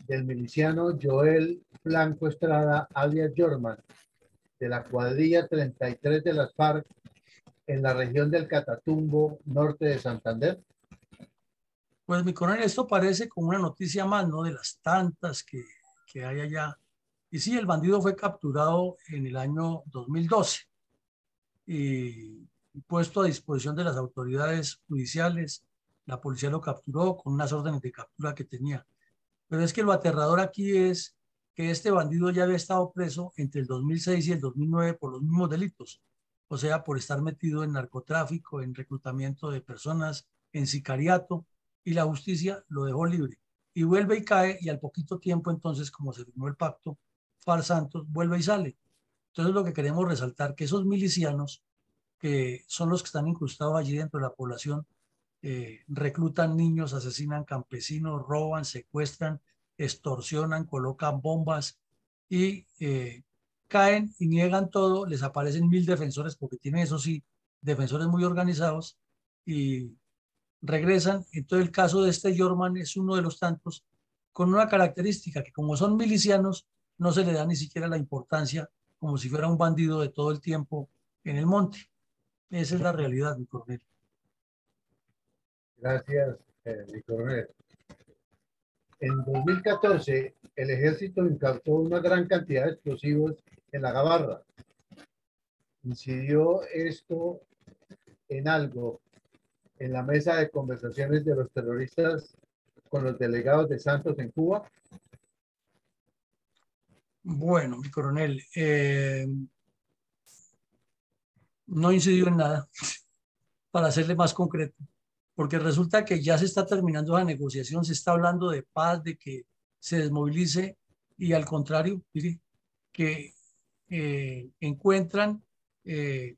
del miliciano Joel Blanco Estrada, alias Jorman, de la cuadrilla 33 de las FARC en la región del Catatumbo, norte de Santander? Pues mi coronel, esto parece como una noticia más, ¿no? De las tantas que hay allá. Y sí, el bandido fue capturado en el año 2012 y puesto a disposición de las autoridades judiciales. La policía lo capturó con unas órdenes de captura que tenía. Pero es que lo aterrador aquí es que este bandido ya había estado preso entre el 2006 y el 2009 por los mismos delitos, o sea, por estar metido en narcotráfico, en reclutamiento de personas, en sicariato, y la justicia lo dejó libre. Y vuelve y cae, y al poquito tiempo entonces, como se firmó el pacto, Far Santos vuelve y sale. Entonces lo que queremos resaltar que esos milicianos, que son los que están incrustados allí dentro de la población, reclutan niños, asesinan campesinos, roban, secuestran, extorsionan, colocan bombas y caen y niegan todo, les aparecen 1000 defensores porque tienen, eso sí, defensores muy organizados y regresan. Entonces el caso de este Jorman es uno de los tantos con una característica que como son milicianos no se le da ni siquiera la importancia como si fuera un bandido de todo el tiempo en el monte. Esa es la realidad, mi coronel. Gracias, mi coronel. En 2014, el ejército incautó una gran cantidad de explosivos en la Gabarra. ¿Incidió esto en algo en la mesa de conversaciones de los terroristas con los delegados de Santos en Cuba? Bueno, mi coronel, no incidió en nada, para hacerle más concreto, porque resulta que ya se está terminando la negociación, se está hablando de paz, de que se desmovilice y al contrario, mire, que encuentran, eh,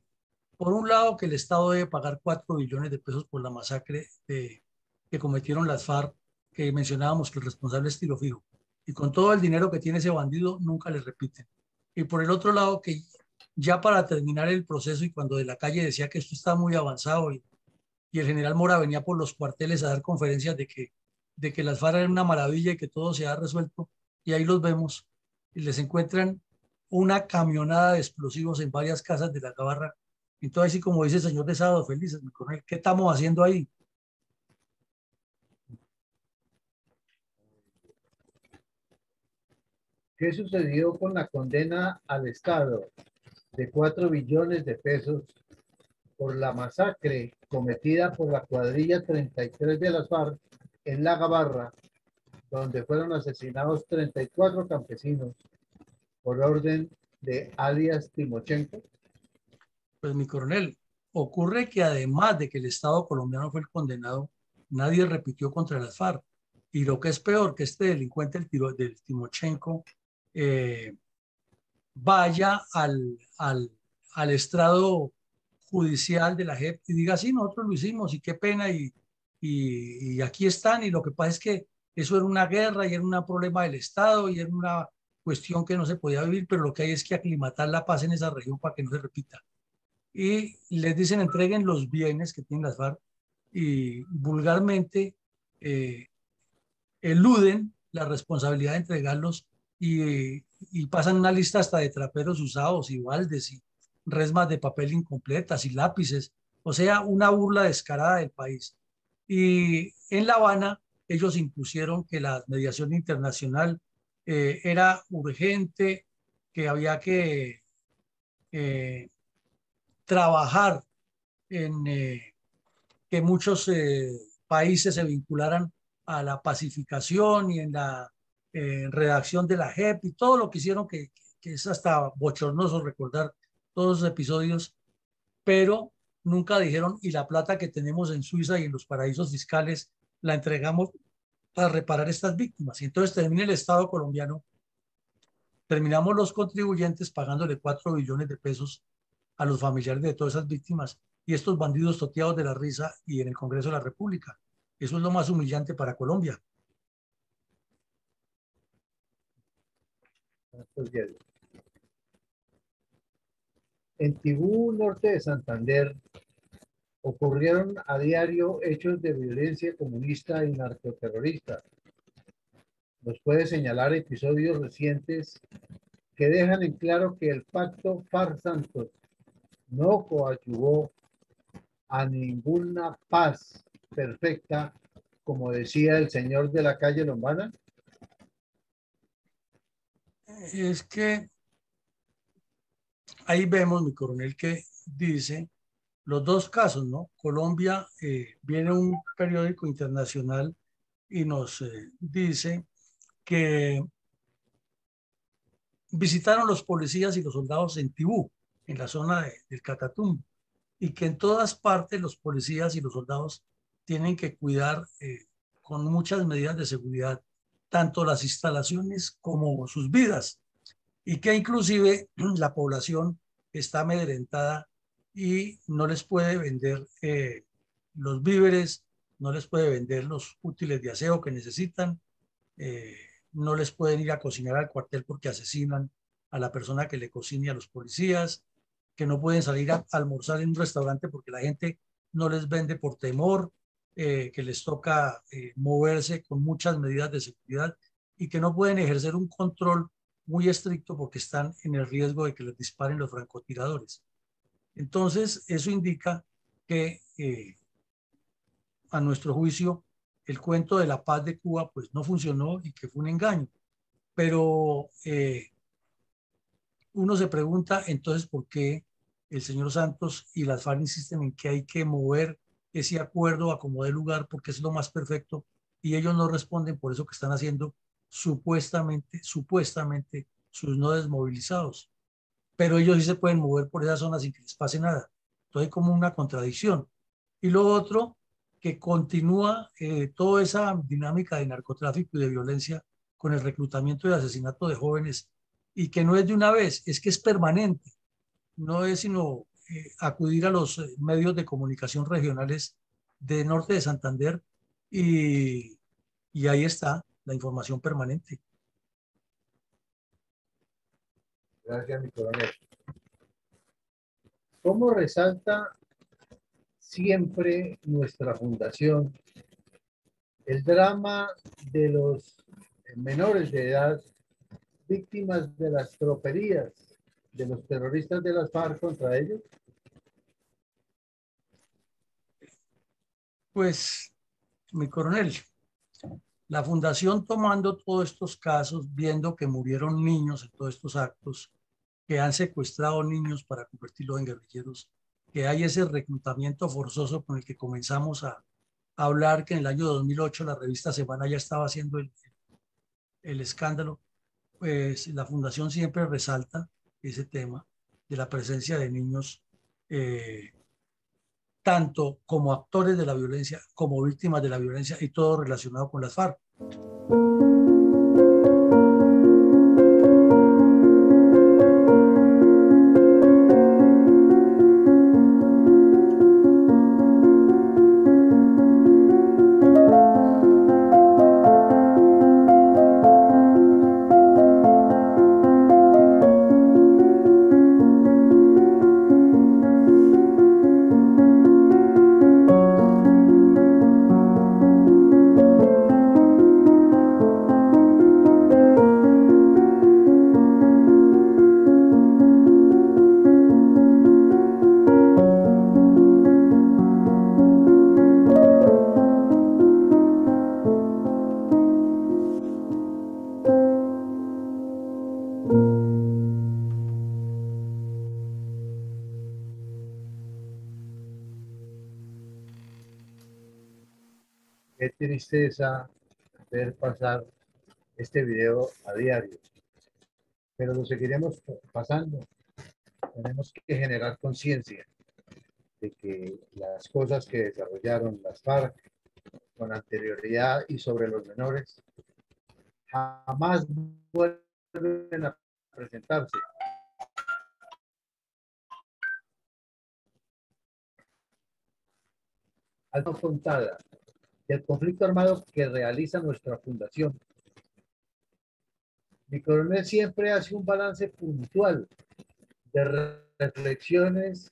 por un lado, que el Estado debe pagar 4 billones de pesos por la masacre que cometieron las FARC, que mencionábamos que el responsable es Tiro Fijo, y con todo el dinero que tiene ese bandido, nunca le repiten. Y por el otro lado, que ya para terminar el proceso y cuando de la calle decía que esto está muy avanzado y el general Mora venía por los cuarteles a dar conferencias de que las FARC eran una maravilla y que todo se ha resuelto, y ahí los vemos, y les encuentran una camionada de explosivos en varias casas de la Gabarra. Entonces, así como dice el señor de Sábado Felices, mi coronel, ¿qué estamos haciendo ahí? ¿Qué sucedió con la condena al Estado de 4 billones de pesos por la masacre cometida por la cuadrilla 33 de las FARC en La Gabarra, donde fueron asesinados 34 campesinos por orden de alias Timochenko? Pues mi coronel, ocurre que además de que el Estado colombiano fue el condenado, nadie repitió contra las FARC. Y lo que es peor, que este delincuente, del Timochenko, eh, vaya al estrado judicial de la JEP y diga, sí, nosotros lo hicimos y qué pena y aquí están. Y lo que pasa es que eso era una guerra y era un problema del Estado y era una cuestión que no se podía vivir, pero lo que hay es que aclimatar la paz en esa región para que no se repita. Y les dicen entreguen los bienes que tienen las FARC y vulgarmente eh, eluden la responsabilidad de entregarlos y pasan una lista hasta de traperos usados y baldes y resmas de papel incompletas y lápices, o sea, una burla descarada del país. Y en La Habana ellos impusieron que la mediación internacional era urgente, que había que eh, trabajar en que muchos países se vincularan a la pacificación y en la redacción de la JEP y todo lo que hicieron, que es hasta bochornoso recordar todos los episodios, pero nunca dijeron, y la plata que tenemos en Suiza y en los paraísos fiscales la entregamos para reparar estas víctimas. Y entonces termina el Estado colombiano, terminamos los contribuyentes pagándole 4 billones de pesos a los familiares de todas esas víctimas y estos bandidos toteados de la risa y en el Congreso de la República. Eso es lo más humillante para Colombia. En Tibú, norte de Santander, ocurrieron a diario hechos de violencia comunista y narcoterrorista. Nos puede señalar episodios recientes que dejan en claro que el pacto FARC-Santos no coadyuvó a ninguna paz perfecta, como decía el señor de la calle Lombana. Es que ahí vemos, mi coronel, que dice los dos casos, ¿no? Colombia, viene un periódico internacional y nos dice que visitaron los policías y los soldados en Tibú, en la zona del Catatumbo, y que en todas partes los policías y los soldados tienen que cuidar con muchas medidas de seguridad tanto las instalaciones como sus vidas, y que inclusive la población está amedrentada y no les puede vender los víveres, no les puede vender los útiles de aseo que necesitan, eh, no les pueden ir a cocinar al cuartel porque asesinan a la persona que le cocine a los policías, que no pueden salir a almorzar en un restaurante porque la gente no les vende por temor, que les toca moverse con muchas medidas de seguridad y que no pueden ejercer un control muy estricto porque están en el riesgo de que les disparen los francotiradores. Entonces, eso indica que a nuestro juicio el cuento de la paz de Cuba pues no funcionó y que fue un engaño. Pero uno se pregunta entonces por qué el señor Santos y las FARC insisten en que hay que mover ese acuerdo a como dé lugar porque es lo más perfecto y ellos no responden por eso que están haciendo supuestamente sus no desmovilizados. Pero ellos sí se pueden mover por esa zona sin que les pase nada. Entonces hay como una contradicción. Y lo otro, que continúa toda esa dinámica de narcotráfico y de violencia con el reclutamiento y asesinato de jóvenes y que no es de una vez, es que es permanente, no es sino acudir a los medios de comunicación regionales de norte de Santander y, y ahí está la información permanente. Gracias, mi coronel. ¿Cómo resalta siempre nuestra fundación el drama de los menores de edad víctimas de las tropelías de los terroristas de las FARC contra ellos? Pues, mi coronel, la fundación tomando todos estos casos, viendo que murieron niños en todos estos actos, que han secuestrado niños para convertirlos en guerrilleros, que hay ese reclutamiento forzoso con el que comenzamos a hablar, que en el año 2008 la revista Semana ya estaba haciendo el escándalo, pues la fundación siempre resalta ese tema de la presencia de niños, eh, tanto como actores de la violencia, como víctimas de la violencia y todo relacionado con las FARC. Qué tristeza ver pasar este video a diario, pero lo seguiremos pasando. Tenemos que generar conciencia de que las cosas que desarrollaron las FARC con anterioridad y sobre los menores jamás vuelven a presentarse. algo contada del conflicto armado que realiza nuestra fundación. Mi coronel siempre hace un balance puntual de reflexiones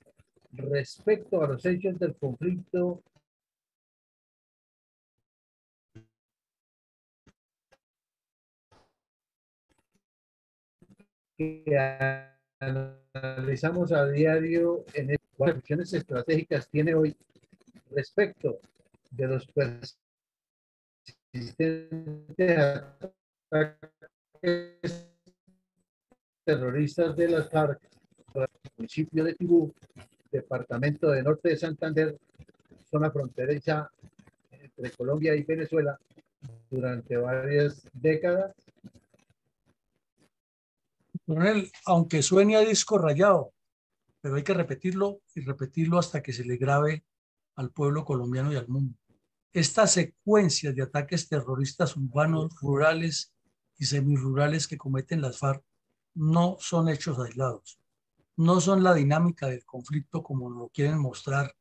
respecto a los hechos del conflicto que analizamos a diario en el cuáles acciones estratégicas tiene hoy respecto de los persistentes ataques terroristas de las FARC, municipio de Tibú, departamento de Norte de Santander, zona fronteriza entre Colombia y Venezuela durante varias décadas. Coronel, aunque suene a disco rayado, pero hay que repetirlo y repetirlo hasta que se le grabe al pueblo colombiano y al mundo. Estas secuencias de ataques terroristas urbanos, rurales y semirurales que cometen las FARC no son hechos aislados, no son la dinámica del conflicto como lo quieren mostrar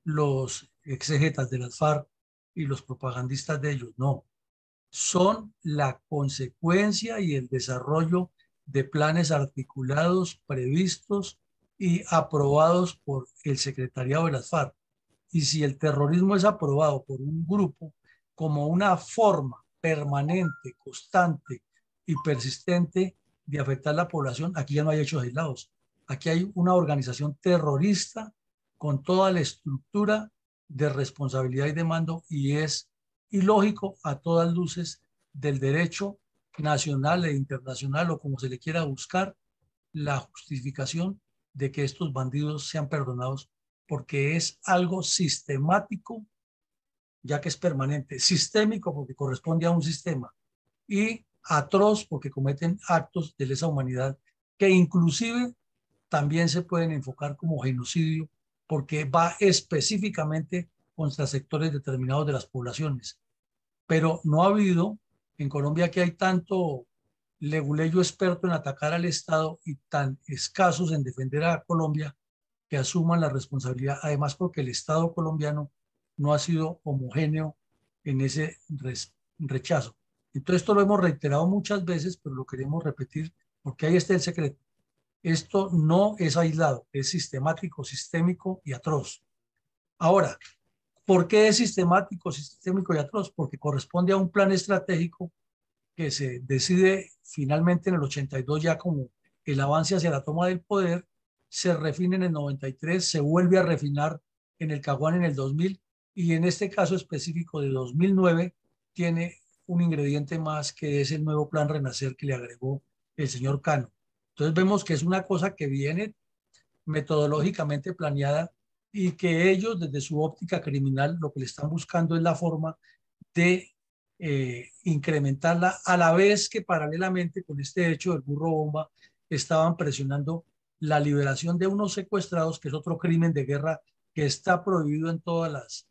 los exégetas de las FARC y los propagandistas de ellos, no. Son la consecuencia y el desarrollo de planes articulados, previstos y aprobados por el secretariado de las FARC. Y si el terrorismo es aprobado por un grupo como una forma permanente, constante y persistente de afectar a la población, aquí ya no hay hechos aislados. Aquí hay una organización terrorista con toda la estructura de responsabilidad y de mando y es ilógico a todas luces del derecho nacional e internacional o como se le quiera buscar la justificación de que estos bandidos sean perdonados porque es algo sistemático, ya que es permanente, sistémico porque corresponde a un sistema y atroz porque cometen actos de lesa humanidad que inclusive también se pueden enfocar como genocidio porque va específicamente contra sectores determinados de las poblaciones. Pero no ha habido, en Colombia que hay tanto leguleyo experto en atacar al Estado y tan escasos en defender a Colombia, que asuman la responsabilidad, además porque el Estado colombiano no ha sido homogéneo en ese rechazo. Entonces esto lo hemos reiterado muchas veces, pero lo queremos repetir porque ahí está el secreto. Esto no es aislado, es sistemático, sistémico y atroz. Ahora, ¿por qué es sistemático, sistémico y atroz? Porque corresponde a un plan estratégico que se decide finalmente en el 82 ya como el avance hacia la toma del poder, se refina en el 93, se vuelve a refinar en el Caguán en el 2000 y en este caso específico de 2009 tiene un ingrediente más que es el nuevo plan Renacer que le agregó el señor Cano. Entonces vemos que es una cosa que viene metodológicamente planeada y que ellos desde su óptica criminal lo que le están buscando es la forma de incrementarla a la vez que paralelamente con este hecho del burro bomba estaban presionando la liberación de unos secuestrados, que es otro crimen de guerra que está prohibido en todas las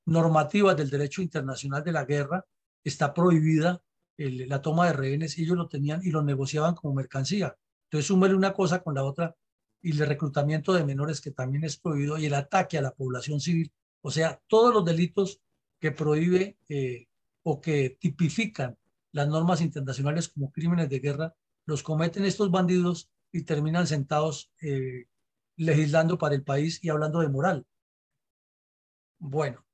normativas del derecho internacional de la guerra, está prohibida la toma de rehenes y ellos lo tenían y lo negociaban como mercancía. Entonces, súmele una cosa con la otra y el reclutamiento de menores que también es prohibido y el ataque a la población civil. O sea, todos los delitos que prohíbe o que tipifican las normas internacionales como crímenes de guerra, los cometen estos bandidos y terminan sentados legislando para el país y hablando de moral. Bueno,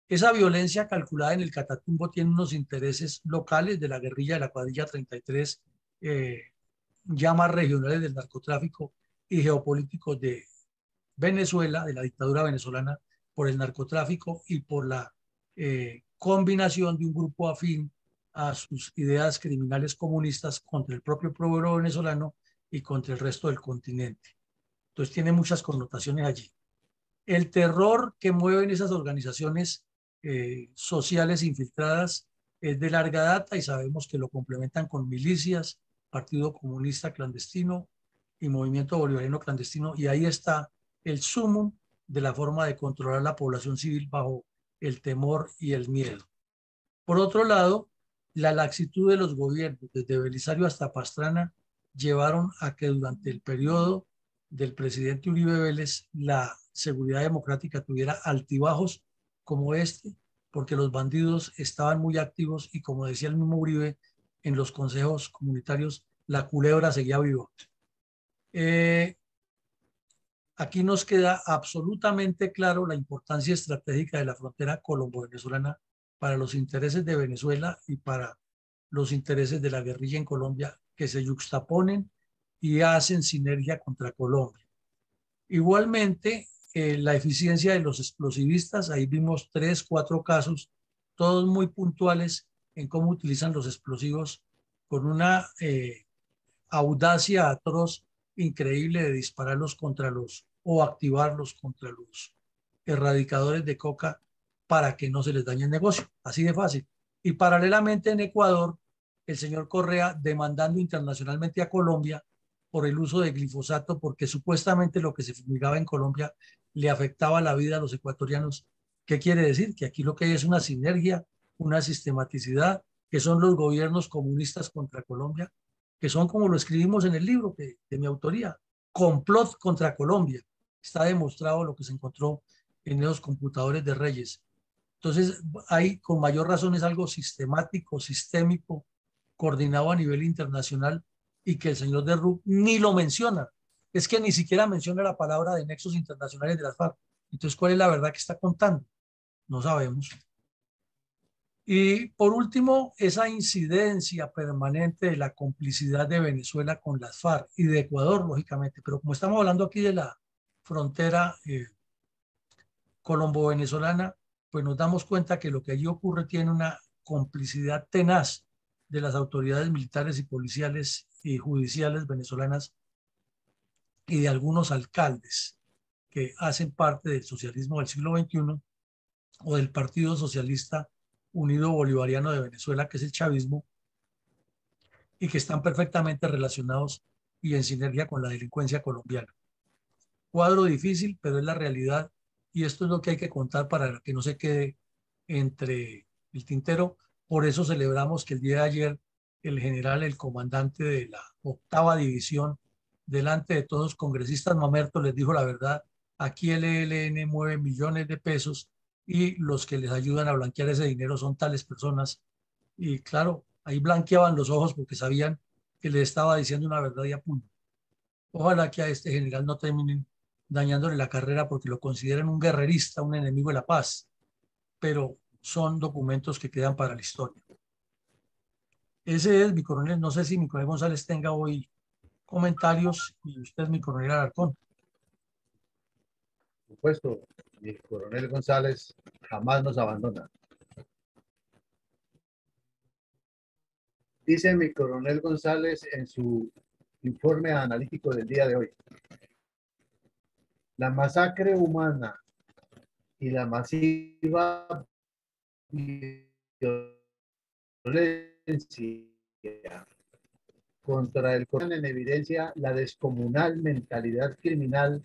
esa violencia calculada en el Catatumbo tiene unos intereses locales de la guerrilla de la cuadrilla 33, ya más regionales del narcotráfico y geopolíticos de Venezuela, de la dictadura venezolana, por el narcotráfico y por la combinación de un grupo afín a sus ideas criminales comunistas contra el propio pueblo venezolano y contra el resto del continente. Entonces tiene muchas connotaciones allí. El terror que mueven esas organizaciones sociales infiltradas es de larga data y sabemos que lo complementan con milicias, Partido Comunista Clandestino y Movimiento Bolivariano Clandestino, y ahí está el sumum de la forma de controlar la población civil bajo el temor y el miedo. Por otro lado, la laxitud de los gobiernos, desde Belisario hasta Pastrana, llevaron a que durante el periodo del presidente Uribe Vélez la seguridad democrática tuviera altibajos como este, porque los bandidos estaban muy activos y como decía el mismo Uribe, en los consejos comunitarios la culebra seguía viva. Eh, Aquí nos queda absolutamente claro la importancia estratégica de la frontera colombo-venezolana para los intereses de Venezuela y para los intereses de la guerrilla en Colombia, que se yuxtaponen y hacen sinergia contra Colombia. Igualmente, la eficiencia de los explosivistas, ahí vimos 3, 4 casos, todos muy puntuales en cómo utilizan los explosivos con una audacia atroz increíble de dispararlos contra los o activarlos contra los erradicadores de coca para que no se les dañe el negocio. Así de fácil. Y paralelamente en Ecuador, el señor Correa demandando internacionalmente a Colombia por el uso de glifosato, porque supuestamente lo que se fumigaba en Colombia le afectaba la vida a los ecuatorianos. ¿Qué quiere decir? Que aquí lo que hay es una sinergia, una sistematicidad, que son los gobiernos comunistas contra Colombia, que son como lo escribimos en el libro de mi autoría, complot contra Colombia. Está demostrado lo que se encontró en esos computadores de Reyes. Entonces, hay con mayor razón es algo sistemático, sistémico, coordinado a nivel internacional y que el señor de Rup ni lo menciona. Es que ni siquiera menciona la palabra de nexos internacionales de las FARC. Entonces, ¿cuál es la verdad que está contando? No sabemos. Y por último, esa incidencia permanente de la complicidad de Venezuela con las FARC y de Ecuador, lógicamente, pero como estamos hablando aquí de la frontera colombo-venezolana, pues nos damos cuenta que lo que allí ocurre tiene una complicidad tenaz de las autoridades militares y policiales y judiciales venezolanas y de algunos alcaldes que hacen parte del socialismo del siglo XXI o del Partido Socialista Unido Bolivariano de Venezuela, que es el chavismo, y que están perfectamente relacionados y en sinergia con la delincuencia colombiana. Cuadro difícil, pero es la realidad y esto es lo que hay que contar para que no se quede entre el tintero. Por eso celebramos que el día de ayer el general, el comandante de la 8ª división, delante de todos los congresistas mamertos, les dijo la verdad. Aquí el ELN mueve millones de pesos y los que les ayudan a blanquear ese dinero son tales personas. Y claro, ahí blanqueaban los ojos porque sabían que le estaba diciendo una verdad y a punto. Ojalá que a este general no terminen dañándole la carrera porque lo consideran un guerrerista, un enemigo de la paz, pero son documentos que quedan para la historia. Ese es mi coronel. No sé si mi coronel González tenga hoy comentarios y usted, mi coronel Alarcón. Por supuesto, mi coronel González jamás nos abandona. Dice mi coronel González en su informe analítico del día de hoy. La masacre humana y la masiva violencia contra el ponen en evidencia la descomunal mentalidad criminal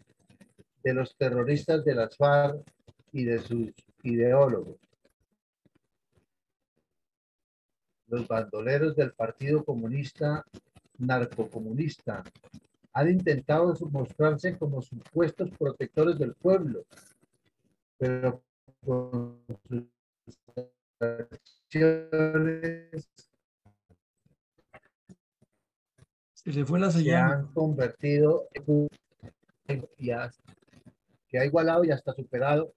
de los terroristas de las FARC y de sus ideólogos. Los bandoleros del Partido Comunista narcocomunista han intentado mostrarse como supuestos protectores del pueblo, pero con sus acciones Se le fue la se señal, mi han coronel. convertido en que ha igualado y hasta superado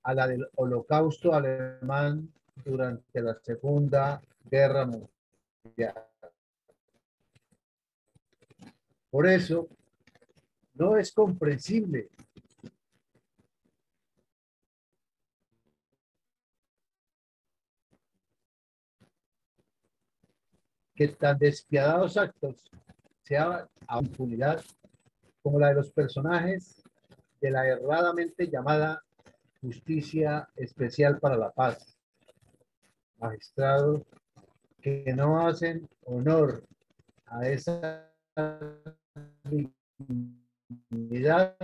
a la del holocausto alemán durante la Segunda Guerra Mundial. Por eso, no es comprensible que tan despiadados actos sean a impunidad como la de los personajes de la erradamente llamada Justicia Especial para la Paz, magistrados que no hacen honor a esa dignidad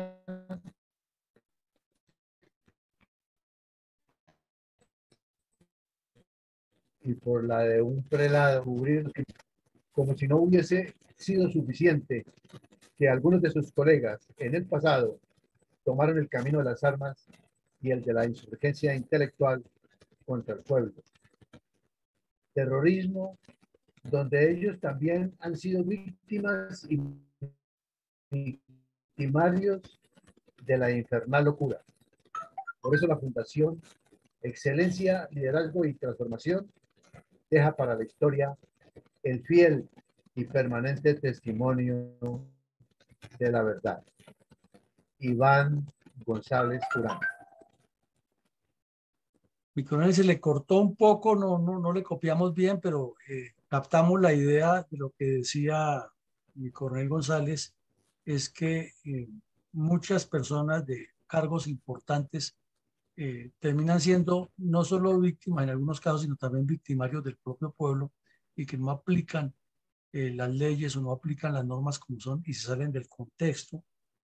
y por la de un prelado cubrir como si no hubiese sido suficiente que algunos de sus colegas en el pasado tomaron el camino de las armas y el de la insurgencia intelectual contra el pueblo. Terrorismo donde ellos también han sido víctimas y victimarios de la infernal locura. Por eso la Fundación Excelencia, Liderazgo y Transformación deja para la historia el fiel y permanente testimonio de la verdad. Iván González Durán. Mi coronel se le cortó un poco, no le copiamos bien, pero captamos la idea de lo que decía mi coronel González, es que muchas personas de cargos importantes terminan siendo no solo víctimas en algunos casos, sino también victimarios del propio pueblo y que no aplican las leyes o no aplican las normas como son y se salen del contexto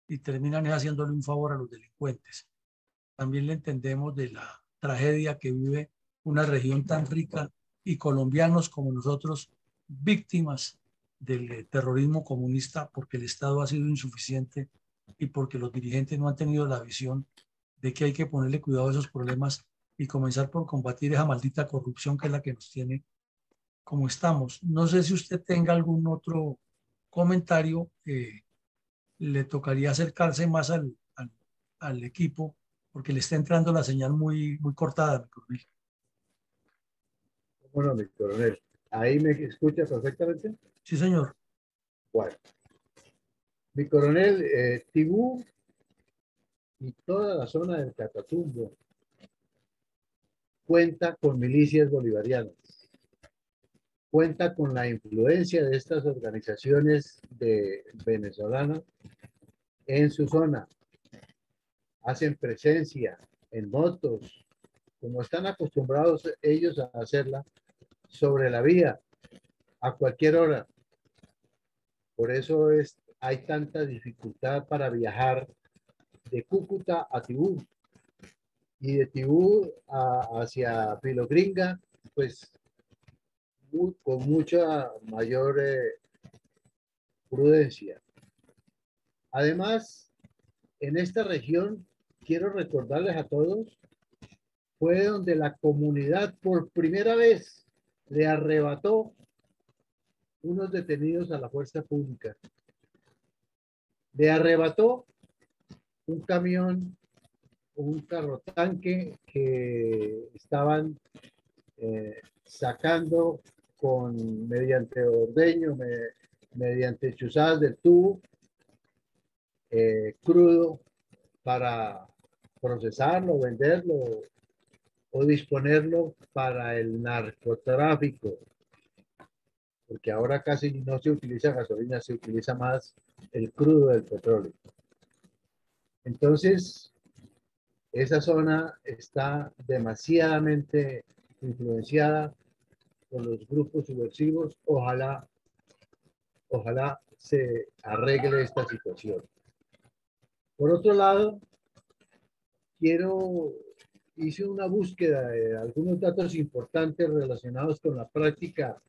y terminan haciéndole un favor a los delincuentes. También le entendemos de la tragedia que vive una región tan rica y colombianos como nosotros, víctimas del terrorismo comunista porque el Estado ha sido insuficiente y porque los dirigentes no han tenido la visión de que hay que ponerle cuidado a esos problemas y comenzar por combatir esa maldita corrupción que es la que nos tiene como estamos. No sé si usted tenga algún otro comentario, le tocaría acercarse más al equipo porque le está entrando la señal muy cortada, mi coronel. Bueno, mi coronel, ¿ahí me escucha perfectamente? Sí, señor. Bueno, mi coronel, Tibú y toda la zona del Catatumbo cuenta con milicias bolivarianas, cuenta con la influencia de estas organizaciones de venezolanas en su zona, hacen presencia en motos, como están acostumbrados ellos a hacerla, sobre la vía, a cualquier hora. Por eso hay tanta dificultad para viajar de Cúcuta a Tibú y de Tibú hacia Filogringa, pues con mucha mayor prudencia. Además, en esta región, quiero recordarles a todos, fue donde la comunidad por primera vez le arrebató unos detenidos a la fuerza pública. Le arrebató un camión, un carro tanque que estaban sacando mediante ordeño, mediante chuzadas del tubo, crudo para procesarlo, venderlo o disponerlo para el narcotráfico, porque ahora casi no se utiliza gasolina, se utiliza más el crudo del petróleo. Entonces, esa zona está demasiadamente influenciada por los grupos subversivos. Ojalá se arregle esta situación. Por otro lado, hice una búsqueda de algunos datos importantes relacionados con la práctica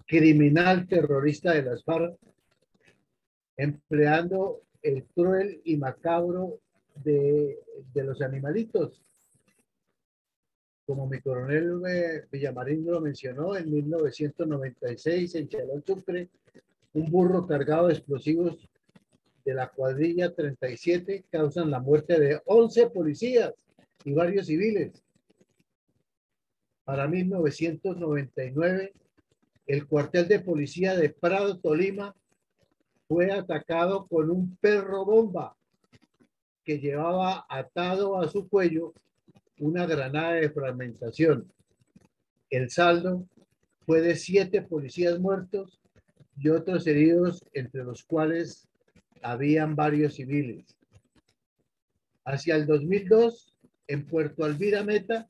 criminal terrorista de las FARC, empleando el cruel y macabro de los animalitos. Como mi coronel Villamarín lo mencionó, en 1996 en Chalón Sucre, un burro cargado de explosivos de la cuadrilla 37 causan la muerte de 11 policías y varios civiles. Para 1999, el cuartel de policía de Prado, Tolima, fue atacado con un perro bomba que llevaba atado a su cuello una granada de fragmentación. El saldo fue de 7 policías muertos y otros heridos, entre los cuales habían varios civiles. Hacia el 2002, en Puerto Alvira Meta,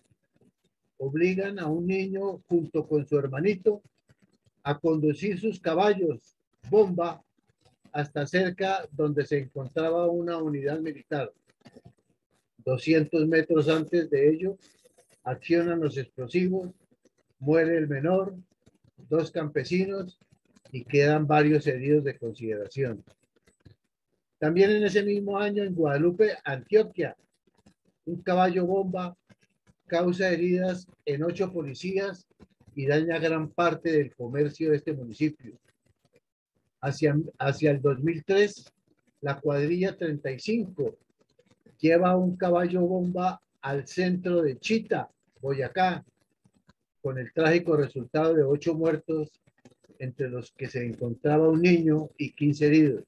obligan a un niño junto con su hermanito a conducir sus caballos bomba hasta cerca donde se encontraba una unidad militar. 200 metros antes de ello, accionan los explosivos, muere el menor, 2 campesinos y quedan varios heridos de consideración. También en ese mismo año, en Guadalupe, Antioquia, un caballo bomba causa heridas en 8 policías y daña gran parte del comercio de este municipio. Hacia el 2003, la cuadrilla 35 lleva un caballo bomba al centro de Chita, Boyacá, con el trágico resultado de 8 muertos, entre los que se encontraba un niño y 15 heridos.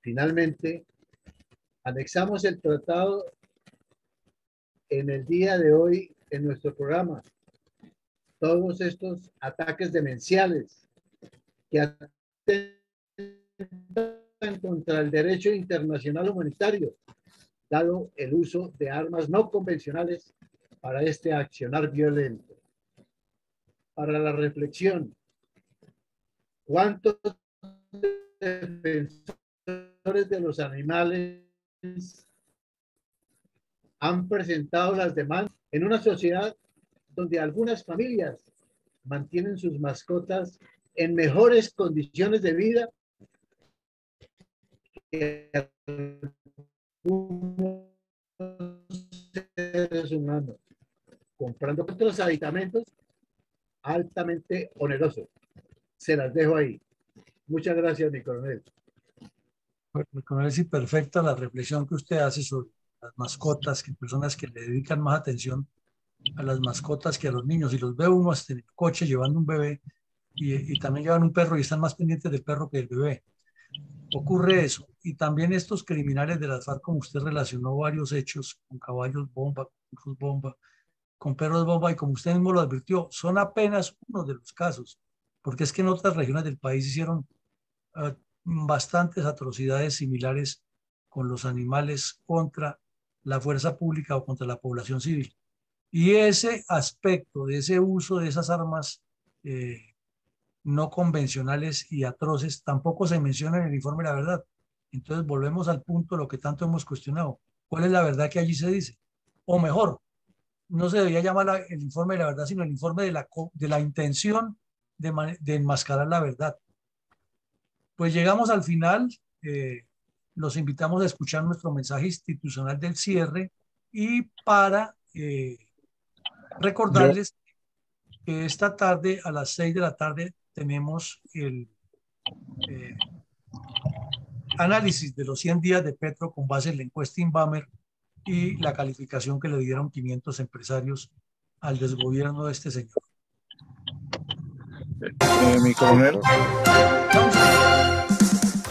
Finalmente, anexamos el tratado en el día de hoy en nuestro programa. Todos estos ataques demenciales que atentan contra el derecho internacional humanitario, dado el uso de armas no convencionales para este accionar violento. Para la reflexión, ¿cuántos defensores de los animales han presentado las demandas en una sociedad donde algunas familias mantienen sus mascotas en mejores condiciones de vida que algunos seres humanos, comprando otros aditamentos altamente onerosos? Se las dejo ahí. Muchas gracias, mi coronel. Bueno, coronel, sí, perfecta la reflexión que usted hace sobre las mascotas, que personas que le dedican más atención a las mascotas que a los niños. Y los ve uno hasta en el coche llevando un bebé y también llevan un perro y están más pendientes del perro que del bebé. Ocurre eso. Y también estos criminales de las FARC, como usted relacionó varios hechos con caballos bomba, con cruz bomba, con perros bomba, y como usted mismo lo advirtió, son apenas uno de los casos, porque es que en otras regiones del país hicieron bastantes atrocidades similares con los animales contra la fuerza pública o contra la población civil. Y ese aspecto de ese uso de esas armas no convencionales y atroces tampoco se menciona en el informe de la verdad. Entonces volvemos al punto de lo que tanto hemos cuestionado. ¿Cuál es la verdad que allí se dice? O mejor, no se debería llamar el informe de la verdad, sino el informe de la intención de enmascarar la verdad. Pues llegamos al final. Los invitamos a escuchar nuestro mensaje institucional del cierre y para Yo, recordarles que esta tarde a las 6 de la tarde tenemos el eh, análisis de los 100 días de Petro con base en la encuesta Inbamer y la calificación que le dieron 500 empresarios al desgobierno de este señor. mi coronel, Vamos a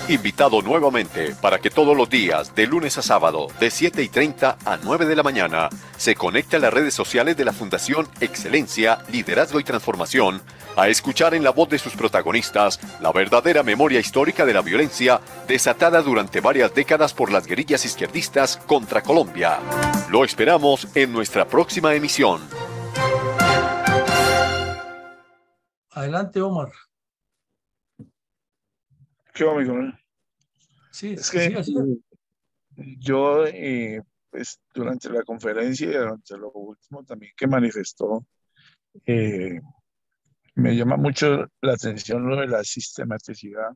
Invitado nuevamente para que todos los días, de lunes a sábado, de 7:30 a 9 de la mañana, se conecte a las redes sociales de la Fundación Excelencia, Liderazgo y Transformación a escuchar en la voz de sus protagonistas la verdadera memoria histórica de la violencia desatada durante varias décadas por las guerrillas izquierdistas contra Colombia. Lo esperamos en nuestra próxima emisión. Adelante, Omar. ¿qué va, mi coronel? Sí, Es sí, que así. yo, pues, durante la conferencia y durante lo último también que manifestó, eh, me llama mucho la atención lo de la sistematicidad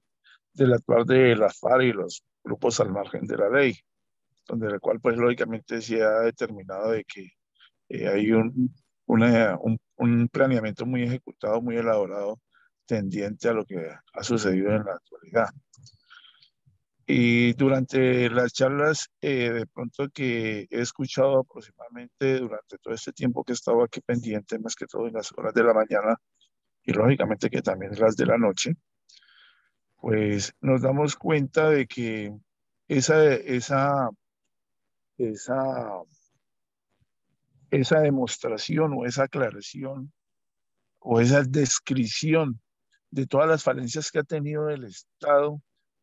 del actuar de la FARC y los grupos al margen de la ley, donde la cual, pues, lógicamente se ha determinado de que hay un planeamiento muy ejecutado, muy elaborado, tendiente a lo que ha sucedido en la actualidad. Y durante las charlas, de pronto que he escuchado aproximadamente durante todo este tiempo que he estado aquí pendiente, más que todo en las horas de la mañana y lógicamente que también en las de la noche, pues nos damos cuenta de que esa, esa demostración o esa aclaración o esa descripción de todas las falencias que ha tenido el Estado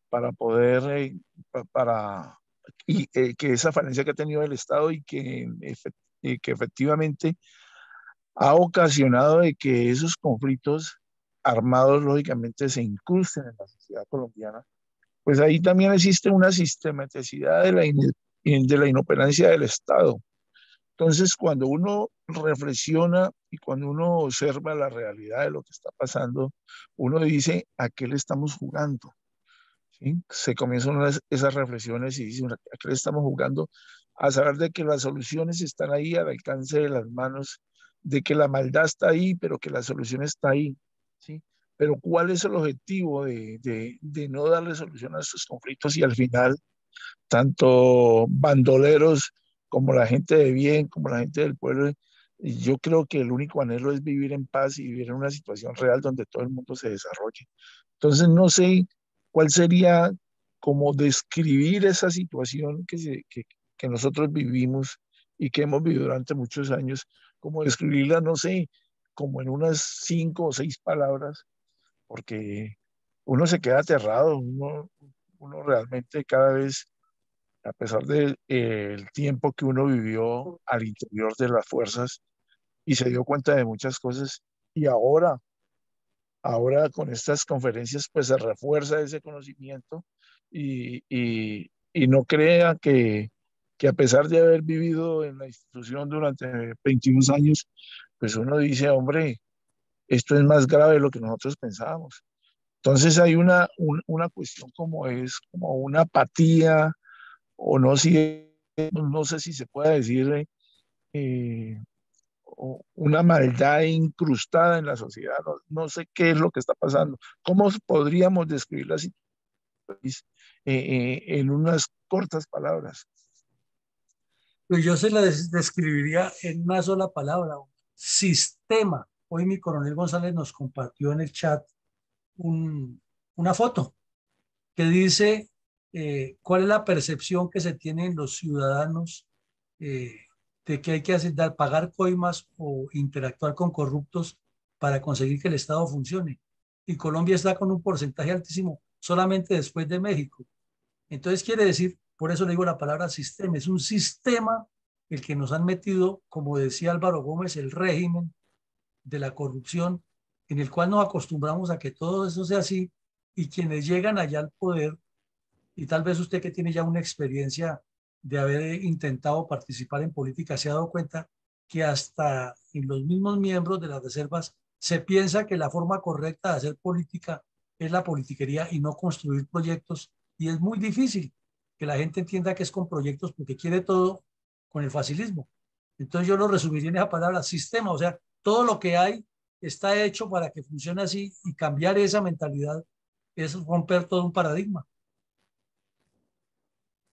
para poder, que esa falencia que ha tenido el Estado y que efectivamente ha ocasionado de que esos conflictos armados lógicamente se incrusten en la sociedad colombiana, pues ahí también existe una sistematicidad de la inoperancia del Estado. Entonces, cuando uno reflexiona y cuando uno observa la realidad de lo que está pasando, uno dice, ¿a qué le estamos jugando? ¿sí? Se comienzan esas reflexiones y dicen, ¿a qué le estamos jugando? A saber de que las soluciones están ahí al alcance de las manos, de que la maldad está ahí, pero que la solución está ahí, ¿sí? Pero ¿cuál es el objetivo de no darle solución a estos conflictos y al final tanto bandoleros como la gente de bien, como la gente del pueblo, y yo creo que el único anhelo es vivir en paz y vivir en una situación real donde todo el mundo se desarrolle? Entonces, no sé cuál sería como describir esa situación que nosotros vivimos y que hemos vivido durante muchos años, como describirla, no sé, como en unas 5 o 6 palabras, porque uno se queda aterrado, uno realmente cada vez, a pesar del tiempo que uno vivió al interior de las fuerzas y se dio cuenta de muchas cosas, y ahora con estas conferencias pues se refuerza ese conocimiento y no crea que a pesar de haber vivido en la institución durante 21 años, pues uno dice, hombre, esto es más grave de lo que nosotros pensábamos. Entonces hay una cuestión como es, como una apatía, o no, si, no sé si se puede decir, eh, una maldad incrustada en la sociedad. No, no sé qué es lo que está pasando. ¿Cómo podríamos describir la situación en unas cortas palabras? Pues yo se la describiría en una sola palabra: sistema. Hoy mi coronel González nos compartió en el chat un- una foto que dice cuál es la percepción que se tiene en los ciudadanos eh, de que hay que pagar coimas o interactuar con corruptos para conseguir que el Estado funcione. Y Colombia está con un porcentaje altísimo, solamente después de México. Entonces quiere decir, por eso le digo la palabra sistema, es un sistema el que nos han metido, como decía Álvaro Gómez, el régimen de la corrupción, en el cual nos acostumbramos a que todo eso sea así, y quienes llegan allá al poder, y tal vez usted que tiene ya una experiencia de haber intentado participar en política, se ha dado cuenta que hasta en los mismos miembros de las reservas se piensa que la forma correcta de hacer política es la politiquería y no construir proyectos, y es muy difícil que la gente entienda que es con proyectos porque quiere todo con el facilismo. Entonces yo lo resumiría en esa palabra: sistema. O sea, todo lo que hay está hecho para que funcione así, y cambiar esa mentalidad es romper todo un paradigma.